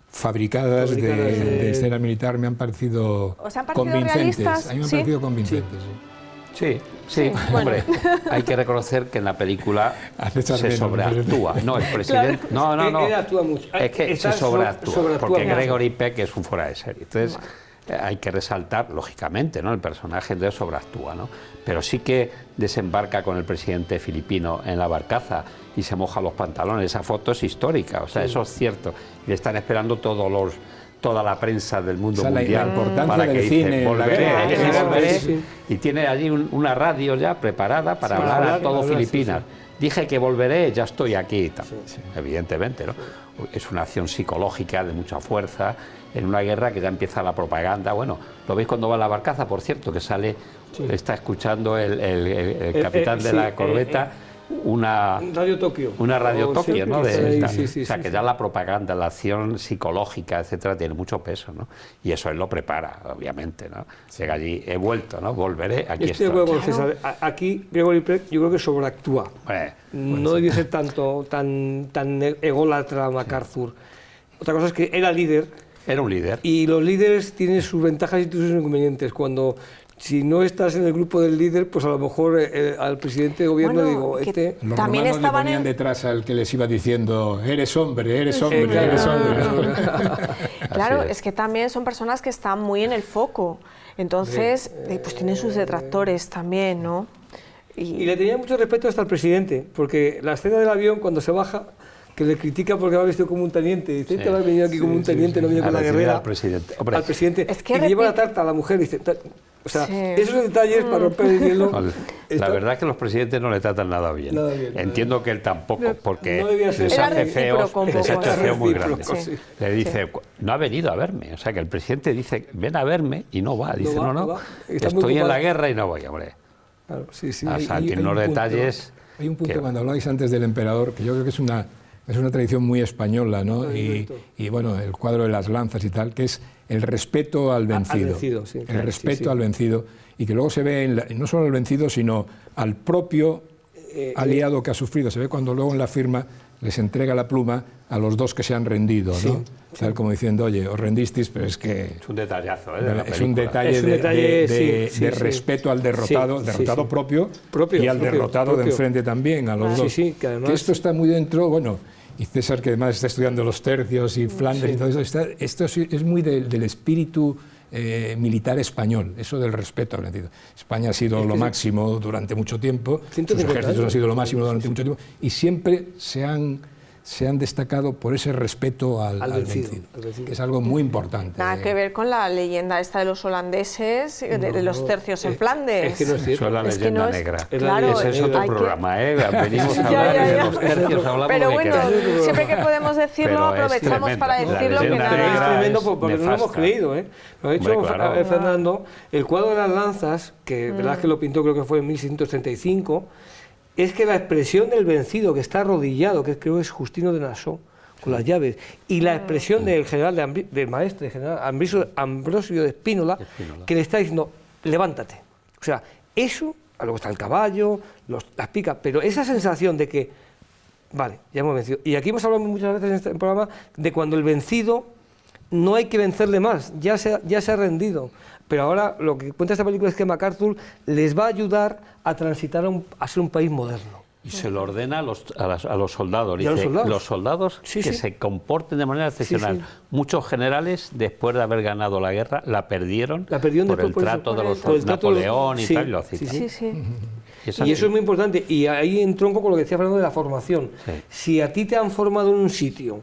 fabricadas de escena militar, me han parecido convincentes. Realistas? A mí me han parecido convincentes. Sí, hombre, hay que reconocer que en la película se sobreactúa. No, el presidente... No. Es que se sobreactúa, porque Gregory Peck es un fuera de serie. Entonces... hay que resaltar, lógicamente, ¿no? El personaje de sobreactúa, ¿no? Pero sí que desembarca con el presidente filipino en la barcaza y se moja los pantalones. Esa foto es histórica, o sea, eso es cierto. Y le están esperando toda la prensa del mundo mundial para que dice, volveré, y tiene allí una radio ya preparada para hablar a todo Filipinas. Dije que volveré, ya estoy aquí. Evidentemente, ¿no? Es una acción psicológica de mucha fuerza en una guerra que ya empieza la propaganda. Bueno, lo veis cuando va a la barcaza, por cierto, que sale, está escuchando el capitán de la corbeta una Radio Tokio, ¿no? O sea, que ya la propaganda, la acción psicológica, etcétera, tiene mucho peso, ¿no? Y eso él lo prepara, obviamente, ¿no? Llega allí, he vuelto, ¿no? Volveré, aquí estoy. Aquí Gregory Peck yo creo que sobreactúa. No debe ser tan ególatra MacArthur. Otra cosa es que era líder. Era un líder. Y los líderes tienen sus ventajas y sus inconvenientes. Si no estás en el grupo del líder, pues a lo mejor al presidente de gobierno Los también romanos le ponían detrás al que les iba diciendo, eres hombre, eres hombre. Claro, es que también son personas que están muy en el foco. Entonces, pues tienen sus detractores también, ¿no? Y le tenía mucho respeto hasta al presidente, porque la escena del avión, cuando se baja, que le critica porque va vestido como un teniente, dice, te va a venir aquí como un teniente, no viene con la guerrera. Al presidente, es que y le lleva la tarta a la mujer, dice, o sea, esos detalles para romper el hielo. La verdad es que los presidentes no le tratan nada bien. Entiendo que él tampoco, porque les hace feo muy grande. Le dice, no ha venido a verme. O sea, que el presidente dice, ven a verme y no va. Dice, no, estoy en la guerra y no voy, hombre. Claro, o sea, tiene unos detalles... Hay un punto cuando hablabais antes del emperador, que yo creo que es una tradición muy española, ¿no? Y bueno, el cuadro de las lanzas y tal, que es el respeto al vencido. El respeto al vencido. Y que luego se ve, no solo al vencido, sino al propio aliado que ha sufrido. Se ve cuando luego en la firma les entrega la pluma a los dos que se han rendido, ¿no? Tal como diciendo, oye, os rendisteis, pero es que... Es un detallazo, es un detalle de respeto al derrotado, propio y al derrotado de enfrente también, a los dos. Que además, que esto está muy dentro, bueno, y César, que además está estudiando los tercios y Flandes y todo eso, esto es muy del espíritu militar español, eso del respeto al vencido. España ha sido lo máximo durante mucho tiempo, sus ejércitos han sido lo máximo durante mucho tiempo, y siempre se han destacado por ese respeto al vencido, que es algo muy importante. Nada que ver con la leyenda esta de los holandeses, de los tercios en Flandes. Es que no es cierto. Eso es la leyenda negra. Claro, ese es otro programa, Venimos a hablar de los tercios, hablamos pero de bueno, siempre que podemos decirlo, aprovechamos para decirlo. Es tremendo porque no lo hemos creído, Lo ha dicho Fernando, el cuadro de las lanzas, que verdad que lo pintó, creo que fue en 1635, es que la expresión del vencido que está arrodillado, que creo que es Justino de Nassau, con las llaves, y la expresión del general del maestre, general Ambrosio de Spínola, que le está diciendo, levántate. O sea, eso, luego está el caballo, las picas, pero esa sensación de que, vale, ya hemos vencido. Y aquí hemos hablado muchas veces en este programa de cuando el vencido no hay que vencerle más, ya se ha rendido. Pero ahora lo que cuenta esta película es que MacArthur les va a ayudar a transitar a ser un país moderno. Y se lo ordena a los soldados. Dice, los soldados sí, que se comporten de manera excepcional. Muchos generales, después de haber ganado la guerra, la perdieron por el trato de los Napoleón y tal, y lo cita. Y eso es muy importante. Y ahí entronco con lo que decía Fernando de la formación. Si a ti te han formado en un sitio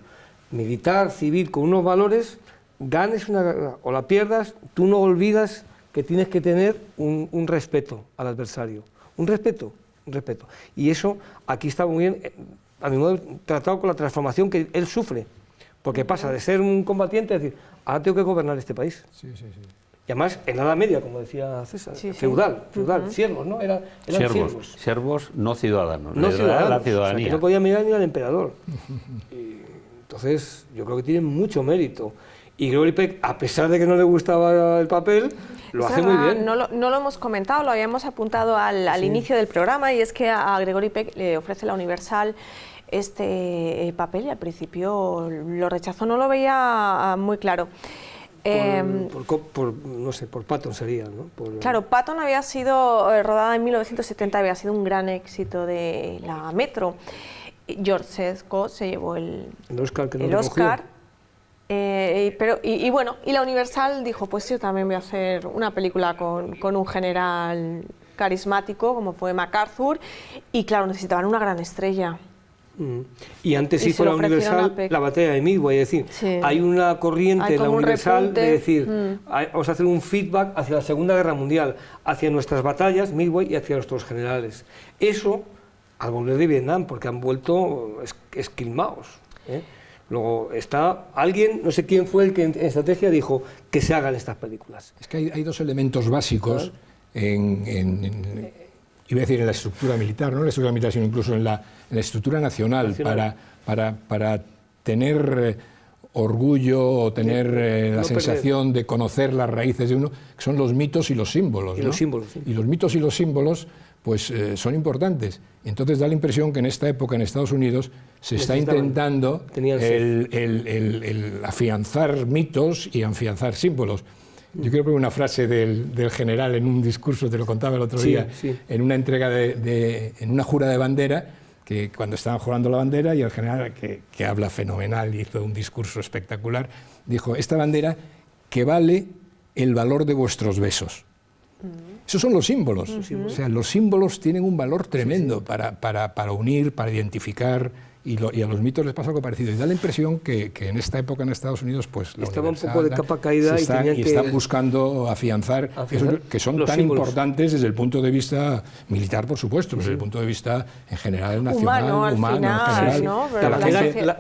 militar, civil, con unos valores, ganes una guerra o la pierdas, tú no olvidas que tienes que tener un respeto al adversario. Un respeto. Y eso aquí está muy bien, a mi modo, tratado con la transformación que él sufre. Porque pasa de ser un combatiente a decir, ahora tengo que gobernar este país. Sí. Y además, en la Edad Media, como decía César, feudal, siervos, ¿no? Eran siervos, no ciudadanos. No ciudadanos, la ciudadanía. O sea, que no podía mirar ni al emperador. Y entonces, yo creo que tiene mucho mérito. Y Gregory Peck, a pesar de que no le gustaba el papel, lo hace muy bien. No lo hemos comentado, lo habíamos apuntado al inicio del programa, y es que a Gregory Peck le ofrece la Universal este papel y al principio lo rechazó, no lo veía muy claro. No sé, por Patton sería, ¿no? Claro, Patton había sido rodada en 1970, había sido un gran éxito de la Metro. George Scott se llevó el Oscar, que no el Oscar. Y bueno, y la Universal dijo, pues yo también voy a hacer una película con un general carismático como fue MacArthur, y claro, necesitaban una gran estrella. Y antes hizo la Universal la batalla de Midway, es decir, hay una corriente en la Universal de decir, vamos a hacer un feedback hacia la Segunda Guerra Mundial, hacia nuestras batallas, Midway, y hacia nuestros generales. Eso, al volver de Vietnam, porque han vuelto esquilmados, Luego está alguien, no sé quién fue el que en estrategia dijo que se hagan estas películas. Es que hay dos elementos básicos iba a decir en la estructura militar, no en la estructura militar, sino incluso en la estructura nacional. Para tener orgullo o tener la sensación de conocer las raíces de uno, que son los mitos y los símbolos. Y los símbolos, sí. Y los mitos y los símbolos pues son importantes. Entonces da la impresión que en esta época en Estados Unidos se está intentando el afianzar mitos y afianzar símbolos. Yo quiero poner una frase del general en un discurso, te lo contaba el otro día, en una entrega en una jura de bandera, que cuando estaban jurando la bandera, y el general, que habla fenomenal y hizo un discurso espectacular, dijo, esta bandera que vale el valor de vuestros besos. Esos son los símbolos. O sea, los símbolos tienen un valor tremendo para unir, para identificar, y a los mitos les pasa algo parecido. Y da la impresión que en esta época en Estados Unidos pues la estaba un poco de capa caída y están buscando afianzar esos, que son tan importantes desde el punto de vista militar, por supuesto, pero desde el punto de vista en general nacional, humano, en general. ¿No?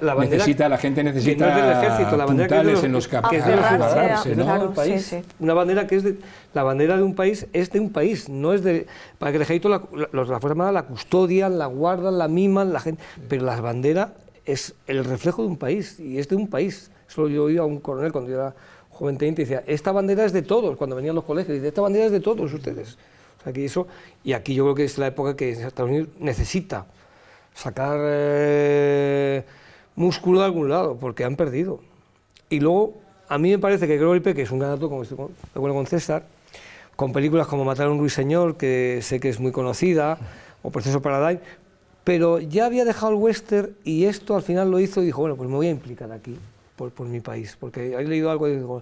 La gente necesita puntales en los capitales, ¿no? Una bandera que es la bandera de un país, es de un país, no es de... Para que el ejército, la Fuerza Armada la custodian, la guardan, la miman, la gente, pero la bandera es el reflejo de un país, y es de un país. Eso yo oí a un coronel cuando yo era joven teniente, y decía, esta bandera es de todos, cuando venían los colegios, dice, esta bandera es de todos ustedes. O sea, que eso, y aquí yo creo que es la época que Estados Unidos necesita sacar músculo de algún lado, porque han perdido. Y luego, a mí me parece que Gregory Peck, que es un gran actor, como estoy de acuerdo con César, con películas como Matar a un ruiseñor, que sé que es muy conocida, o Proceso Paradigm, pero ya había dejado el western y esto al final lo hizo y dijo, bueno, pues me voy a implicar aquí por mi país, porque he leído algo y digo,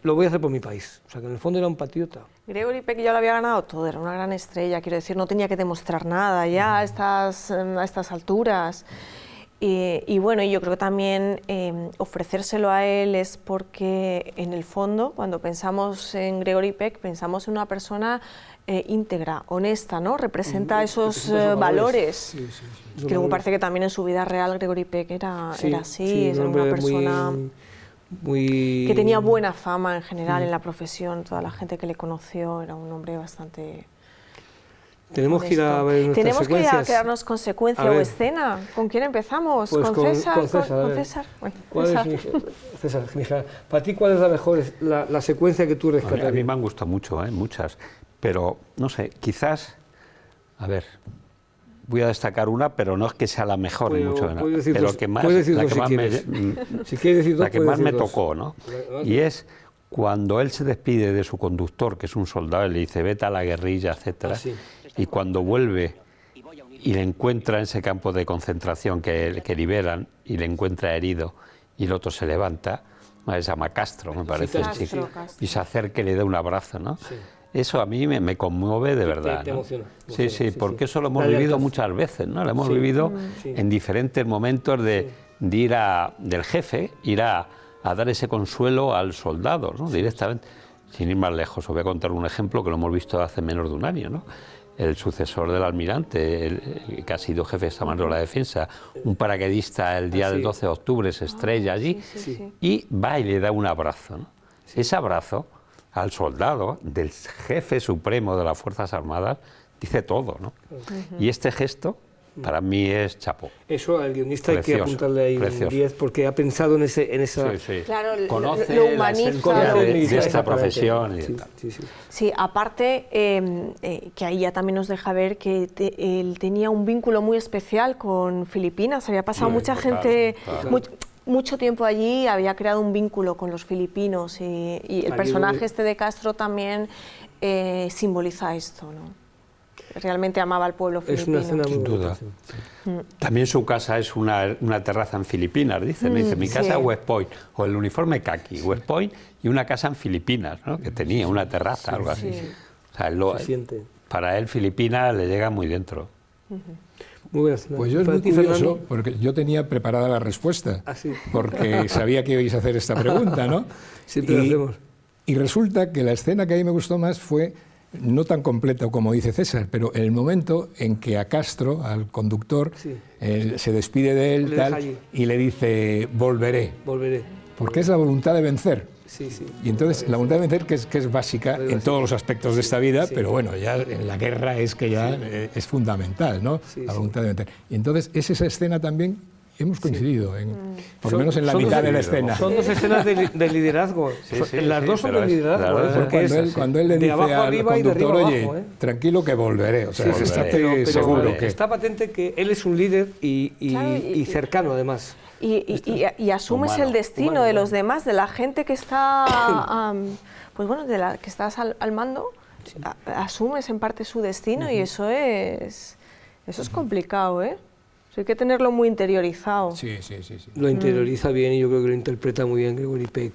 lo voy a hacer por mi país. O sea, que en el fondo era un patriota. Gregory Peck ya lo había ganado todo, era una gran estrella, quiero decir, no tenía que demostrar nada ya a estas alturas. Y bueno, yo creo que también ofrecérselo a él es porque en el fondo, cuando pensamos en Gregory Peck, pensamos en una persona íntegra, honesta, ¿no? Representa esos valores. Sí, sí, sí. Que luego parece que también en su vida real Gregory Peck era así, era una persona muy... que tenía buena fama en general en la profesión, toda la gente que le conoció, era un hombre bastante... Tenemos que ir a ver nuestras Tenemos secuencias. que ir a quedarnos con secuencia o escena. ¿Con quién empezamos? Pues ¿Con César? Con César. ¿Con César? César, Mija, para ti, ¿cuál es la mejor, la secuencia que tú rescatas? A mí me han gustado mucho, muchas, pero no sé, quizás, a ver, voy a destacar una, pero no es que sea la mejor, ni mucho menos, pero que más, la que más me tocó, ¿no? Y es cuando él se despide de su conductor, que es un soldado, y le dice, vete a la guerrilla, etcétera, y cuando vuelve y le encuentra en ese campo de concentración que liberan, y le encuentra herido, y el otro se levanta, se llama Castro, me parece, y se acerca y le da un abrazo, ¿no? Sí. Eso a mí me conmueve de verdad. Te emociona. Sí, porque eso lo hemos vivido muchas veces, ¿no? Lo hemos vivido en diferentes momentos de ir del jefe, ir a dar ese consuelo al soldado, ¿no? Directamente. Sin ir más lejos, os voy a contar un ejemplo que lo hemos visto hace menos de un año, ¿no? El sucesor del almirante, el que ha sido jefe de Estado Mayor de la Defensa, un paracaidista el día del 12 de octubre se estrella allí y va y le da un abrazo, ¿no? Ese abrazo al soldado del jefe supremo de las Fuerzas Armadas dice todo, ¿no? Y este gesto para mí es chapó. Eso al guionista hay que apuntarle ahí un 10 porque ha pensado en esa... Claro, conoce lo humaniza. La esencia de esta profesión. Sí, aparte que ahí ya también nos deja ver que él tenía un vínculo muy especial con Filipinas, había pasado mucha gente... Mucho tiempo allí, había creado un vínculo con los filipinos y el personaje este de Castro también simboliza esto, ¿no? Realmente amaba al pueblo filipino. Es una escena sin duda. También su casa es una terraza en Filipinas, dice. Me dice, mi casa es West Point, o el uniforme kaki, West Point, y una casa en Filipinas, ¿no? Que tenía una terraza, algo así. O sea, para él Filipinas le llega muy dentro. Muy buenas. Pues yo es muy curioso, porque yo tenía preparada la respuesta, porque sabía que ibais a hacer esta pregunta, ¿no? Siempre lo hacemos. Y resulta que la escena que a mí me gustó más fue, no tan completa como dice César, pero el momento en que a Castro, al conductor, se despide de él y le dice, volveré. Porque es la voluntad de vencer. Y entonces la voluntad de vencer que es básica en todos los aspectos de esta vida, pero bueno, ya en la guerra es que ya es fundamental, ¿no? La voluntad de vencer. Y entonces es esa escena también, hemos coincidido, por lo menos en la mitad de la escena. Son dos escenas de liderazgo, las dos son de liderazgo. Cuando él le dice al conductor, oye, tranquilo que volveré, o sea, estate seguro que... Está patente que él es un líder y cercano además. Y asumes el destino de los demás, de la gente que está, pues bueno, de la que estás al mando, asumes en parte su destino y eso es complicado, ¿eh? Hay que tenerlo muy interiorizado. Sí. Lo interioriza bien y yo creo que lo interpreta muy bien Gregory Peck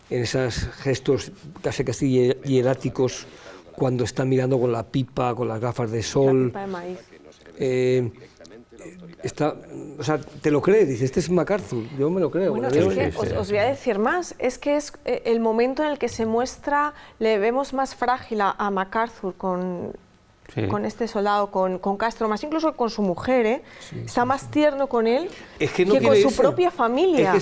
en esos gestos casi hieráticos cuando está mirando con la pipa, con las gafas de sol. La pipa de maíz. O sea, te lo crees, dices, este es MacArthur, yo me lo creo. Bueno, os voy a decir más, es que es el momento en el que se muestra, le vemos más frágil a MacArthur con este soldado, con Castro, más incluso con su mujer, está más tierno con él que con su propia familia.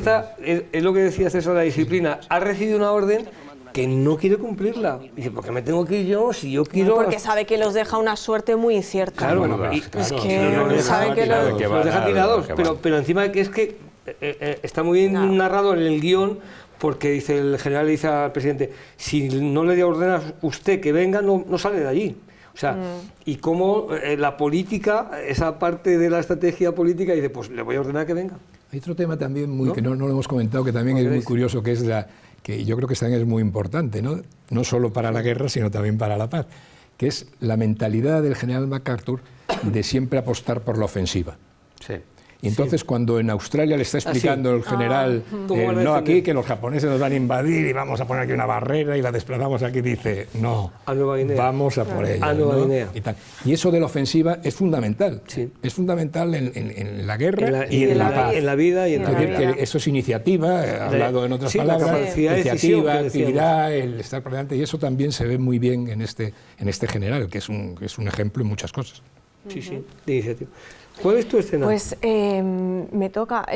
Es lo que decía César, la disciplina, ha recibido una orden que no quiere cumplirla. Dice, ¿por qué me tengo que ir yo si yo quiero...? Porque sabe que los deja una suerte muy incierta. Claro, es que sabe que los deja tirados, pero encima de que es que está muy bien narrado en el guión, porque dice el general le dice al presidente, si no le ordena usted que venga, no sale de allí. O sea, y cómo la política, esa parte de la estrategia política, dice, pues le voy a ordenar que venga. Hay otro tema también que no lo hemos comentado, que también es muy curioso, que es que yo creo que también es muy importante, ¿no? Solo para la guerra, sino también para la paz, que es la mentalidad del general MacArthur de siempre apostar por la ofensiva. Sí. Y entonces cuando en Australia le está explicando el general, no aquí, que los japoneses nos van a invadir y vamos a poner aquí una barrera y la desplazamos aquí, dice, no, vamos a por ella. ¿no? Y eso de la ofensiva es fundamental. Sí. Es fundamental en la guerra y en la paz. En la vida y en la vida. Que eso es iniciativa, he hablado en otras palabras, iniciativa, actividad, el estar por delante, y eso también se ve muy bien en este general, que es un ejemplo en muchas cosas. Sí, sí, de iniciativa. ¿Cuál es tu escena? Pues me toca,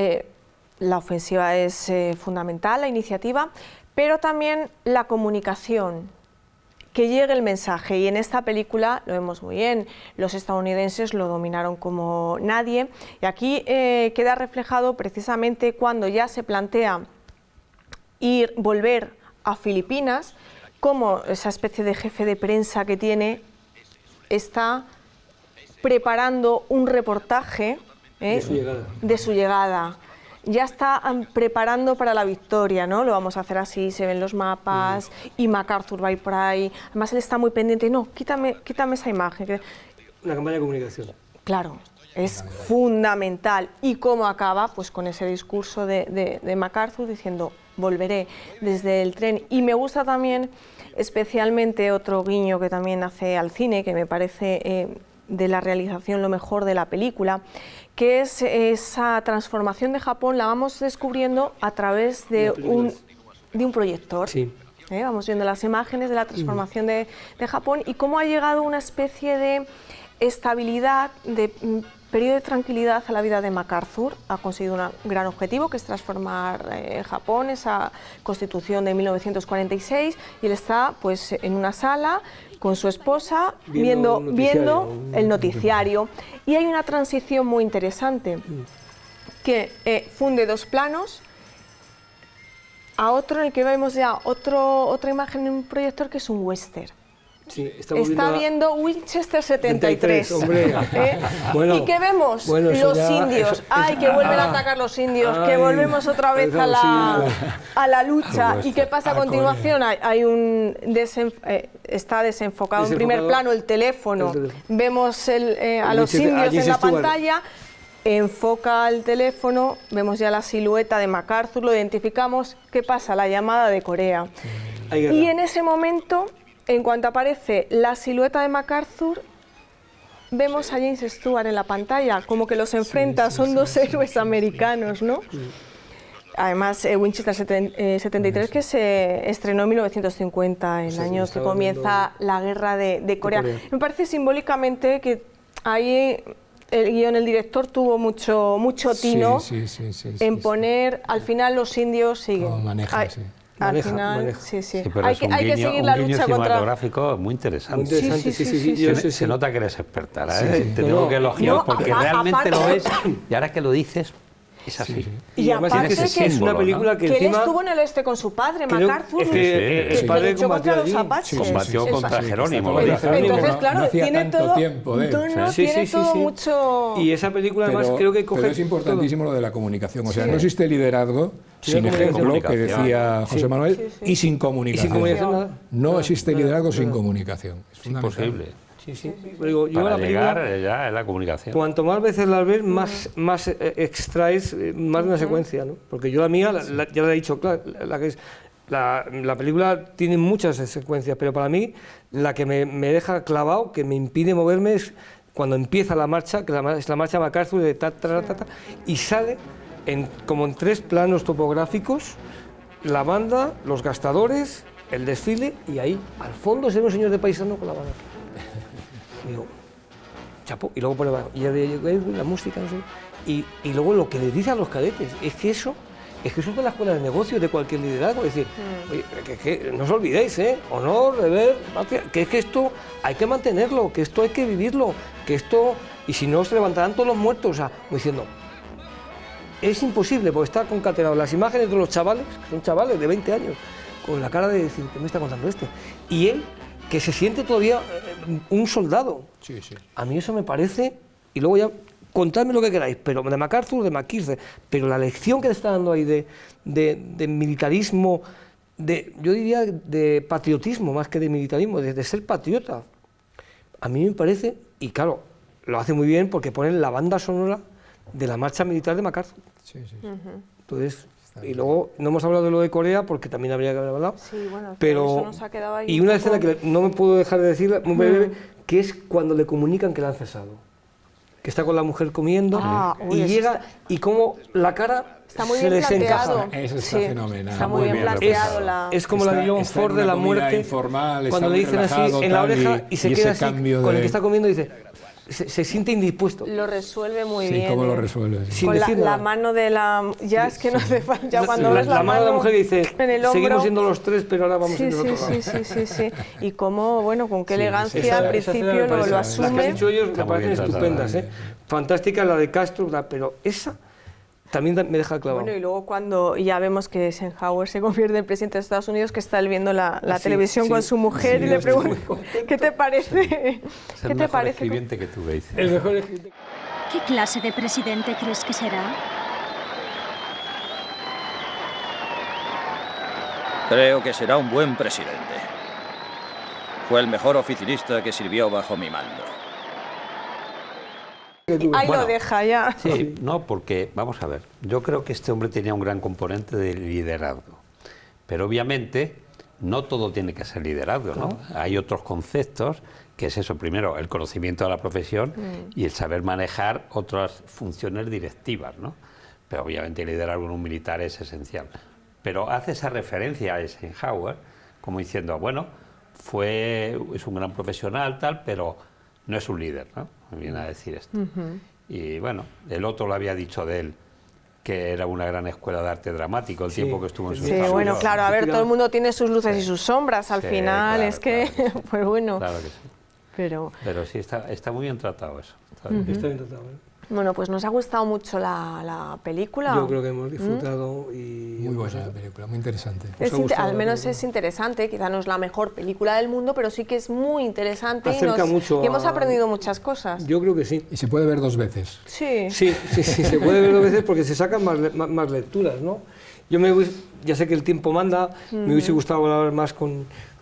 la ofensiva es fundamental, la iniciativa, pero también la comunicación, que llegue el mensaje, y en esta película lo vemos muy bien, los estadounidenses lo dominaron como nadie, y aquí queda reflejado precisamente cuando ya se plantea volver a Filipinas, como esa especie de jefe de prensa que tiene está preparando un reportaje de su llegada. Ya está preparando para la victoria, ¿no? Lo vamos a hacer así, se ven los mapas y MacArthur va a ir por ahí. Además él está muy pendiente, no, quítame esa imagen. Una campaña de comunicación. Claro, es fundamental. ¿Y cómo acaba? Pues con ese discurso de MacArthur diciendo, volveré desde el tren. Y me gusta también especialmente otro guiño que también hace al cine, que me parece de la realización lo mejor de la película, que es esa transformación de Japón, la vamos descubriendo a través de un proyector. Sí. Vamos viendo las imágenes de la transformación de Japón y cómo ha llegado una especie de estabilidad, de periodo de tranquilidad a la vida de MacArthur. Ha conseguido un gran objetivo, que es transformar Japón, esa constitución de 1946, y él está pues en una sala con su esposa viendo el noticiario. Y hay una transición muy interesante, que funde dos planos a otro en el que vemos ya otra imagen en un proyector que es un western. Sí, está viendo Winchester 73. Hombre. Bueno, ¿y qué vemos? Los indios. ¡Ay, que vuelven a atacar los indios! ¡Que volvemos otra vez a la lucha! ¿Y qué pasa a continuación? Está desenfocado en primer plano el teléfono. Vemos a los indios en la pantalla. Enfoca el teléfono, vemos ya la silueta de MacArthur, lo identificamos. ¿Qué pasa? La llamada de Corea. Y en ese momento, en cuanto aparece la silueta de MacArthur, vemos a James Stewart en la pantalla, como que los enfrenta, son dos héroes americanos, ¿no? Además, Winchester 73, que se estrenó en 1950, el año que comienza la guerra de Corea. Me parece simbólicamente que ahí el director tuvo mucho tino en poner, al final los indios siguen. Al final, sí. Hay que seguir la lucha contra... cinematográfico muy interesante. Se nota que eres experta, ¿eh? Te tengo que elogiar porque realmente lo ves y ahora que lo dices, es así. Y aparte que es una película que él estuvo en el oeste con su padre, MacArthur, el padre luchó contra los apaches. Combatió contra Jerónimo. Entonces, claro, tiene todo mucho... Y esa película además creo que coge... Pero es importantísimo lo de la comunicación, o sea, no existe liderazgo sin ejemplo, que decía José Manuel, y sin comunicación. No existe liderazgo sin comunicación. Es imposible. Pero yo para llegar ya es la comunicación. Cuanto más veces las ves, más extraes más de una secuencia, ¿no? Porque yo la mía, ya la he dicho, claro, la película tiene muchas secuencias, pero para mí la que me deja clavado, que me impide moverme, es cuando empieza la marcha, que es la marcha MacArthur de y sale como en 3 planos topográficos, la banda, los gastadores, el desfile, y ahí al fondo se ve un señor de paisano con la banda. Digo, chapo, y luego pone la música, no sé, y luego lo que le dice a los cadetes, es que eso es de la escuela de negocios, de cualquier liderazgo, es decir, oye, que no os olvidéis, honor, deber, que es que esto hay que mantenerlo, que esto hay que vivirlo, que esto, y si no se levantarán todos los muertos, o sea, diciendo, es imposible, porque está concatenado las imágenes de los chavales, que son chavales de 20 años, con la cara de decir, ¿qué me está contando este? Y él, que se siente todavía un soldado. Sí. A mí eso me parece, y luego ya contadme lo que queráis, pero de MacArthur, de McKeithen, pero la lección que le está dando ahí de militarismo, yo diría de patriotismo más que de militarismo, de ser patriota, a mí me parece, y claro, lo hace muy bien porque ponen la banda sonora de la marcha militar de MacArthur. Sí. Entonces, y luego no hemos hablado de lo de Corea porque también habría que haber hablado. Sí, bueno, pero eso nos ha quedado ahí. Y una escena que no me puedo dejar de decir, muy breve, que es cuando le comunican que la han cesado. Que está con la mujer comiendo y llega y como la cara está muy se bien desencaja. planteado. Eso está fenomenal. Está muy bien planteado. Es como la de John Ford de la muerte, informal, cuando le dicen así en la oreja y se queda así con el que está comiendo y dice, se siente indispuesto. Lo resuelve muy bien. Sí, ¿cómo lo resuelve? Sin con decir la mano de la... Ya es que no hace falta, ya cuando ves la mano de la mujer dice, en el hombro, seguimos siendo los tres, pero ahora vamos siendo los otros. Sí. Y cómo, bueno, con qué elegancia al principio lo asume. Las que han dicho ellos me parecen estupendas, fantástica la de Castro, pero esa también me deja clavado. Bueno, y luego cuando ya vemos que Eisenhower se convierte en presidente de Estados Unidos, que está él viendo la televisión con su mujer y le pregunta, ¿qué te parece? Es el mejor escribiente que tú veis. El mejor escribiente. ¿Qué clase de presidente crees que será? Creo que será un buen presidente. Fue el mejor oficinista que sirvió bajo mi mando. Ahí lo deja ya. Sí, no, porque, vamos a ver, yo creo que este hombre tenía un gran componente de liderazgo, pero obviamente no todo tiene que ser liderazgo, ¿no? Hay otros conceptos, que es eso, primero, el conocimiento de la profesión y el saber manejar otras funciones directivas, ¿no? Pero obviamente el liderazgo en un militar es esencial. Pero hace esa referencia a Eisenhower, como diciendo, bueno, es un gran profesional, tal, pero no es un líder, ¿no? Me viene a decir esto. Y bueno, el otro lo había dicho de él, que era una gran escuela de arte dramático, el tiempo que estuvo en su Sí, bueno, claro, a ver, todo el mundo tiene sus luces y sus sombras, al final, claro, es que, claro. Pues bueno. Claro que sí. Pero sí, está muy bien tratado eso. Está bien tratado, Bueno, pues nos ha gustado mucho la película. Yo creo que hemos disfrutado y... Muy buena la película, muy interesante. Al menos es interesante, quizá no es la mejor película del mundo, pero sí que es muy interesante y hemos aprendido muchas cosas. Yo creo que sí. Y se puede ver 2 veces. Sí, se puede ver 2 veces porque se sacan más lecturas, ¿no? Ya sé que el tiempo manda, me hubiese gustado hablar más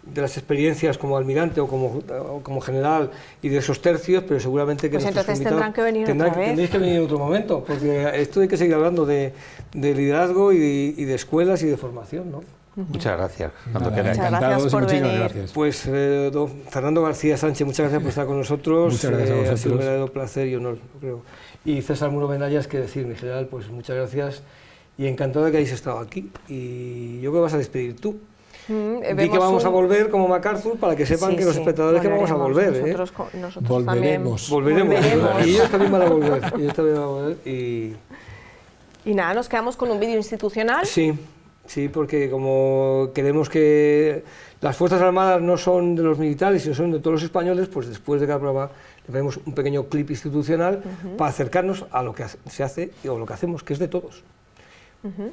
de las experiencias como almirante o como general y de esos tercios, pero seguramente que pues entonces tendrán que venir otra vez. Tendréis que venir en otro momento, porque esto hay que seguir hablando de liderazgo y de escuelas y de formación, ¿no? Muchas gracias. Muchas gracias por venir. Gracias. Pues don Fernando García Sánchez, muchas gracias por estar con nosotros. Muchas gracias a vosotros. Ha sido un verdadero placer y honor, creo. Y César Muro Benayas, qué decir, mi general, pues muchas gracias y encantado de que hayáis estado aquí. Y yo creo que vas a despedir tú. Di que vamos a volver como MacArthur para que sepan que los espectadores que vamos a volver. Nosotros volveremos. Volveremos. Y ellos también van a volver. Y nada, nos quedamos con un vídeo institucional. Sí, porque como queremos que las Fuerzas Armadas no son de los militares, sino son de todos los españoles, pues después de cada prueba le ponemos un pequeño clip institucional para acercarnos a lo que se hace o lo que hacemos, que es de todos.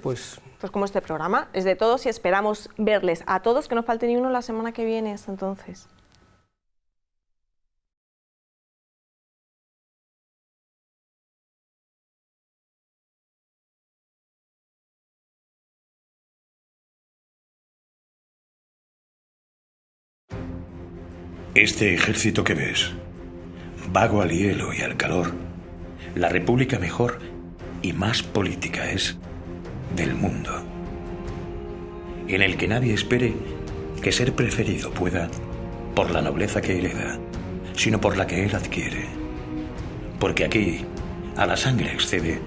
Pues como este programa es de todos y esperamos verles a todos, que no falte ni uno la semana que viene. Hasta entonces. Este ejército que ves, vago al hielo y al calor, la república mejor y más política es del mundo, en el que nadie espere que ser preferido pueda por la nobleza que hereda, sino por la que él adquiere. Porque aquí a la sangre excede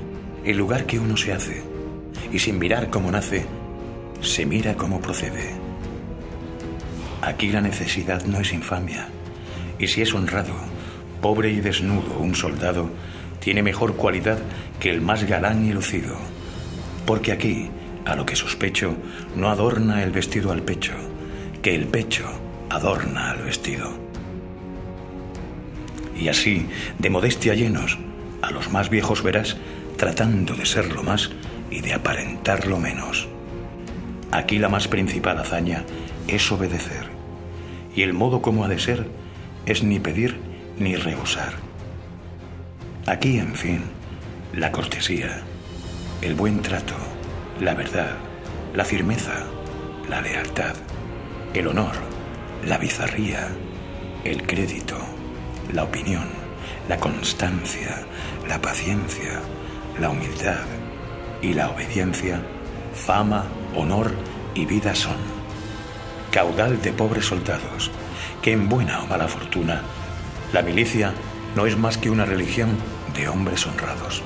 el lugar que uno se hace, y sin mirar cómo nace, se mira cómo procede. Aquí la necesidad no es infamia, y si es honrado, pobre y desnudo un soldado, tiene mejor cualidad que el más galán y lucido. Porque aquí, a lo que sospecho, no adorna el vestido al pecho, que el pecho adorna al vestido. Y así, de modestia llenos, a los más viejos verás tratando de ser lo más y de aparentar lo menos. Aquí la más principal hazaña es obedecer, y el modo como ha de ser es ni pedir ni rehusar. Aquí, en fin, la cortesía, el buen trato, la verdad, la firmeza, la lealtad, el honor, la bizarría, el crédito, la opinión, la constancia, la paciencia, la humildad y la obediencia, fama, honor y vida son. Caudal de pobres soldados, que en buena o mala fortuna, la milicia no es más que una religión de hombres honrados.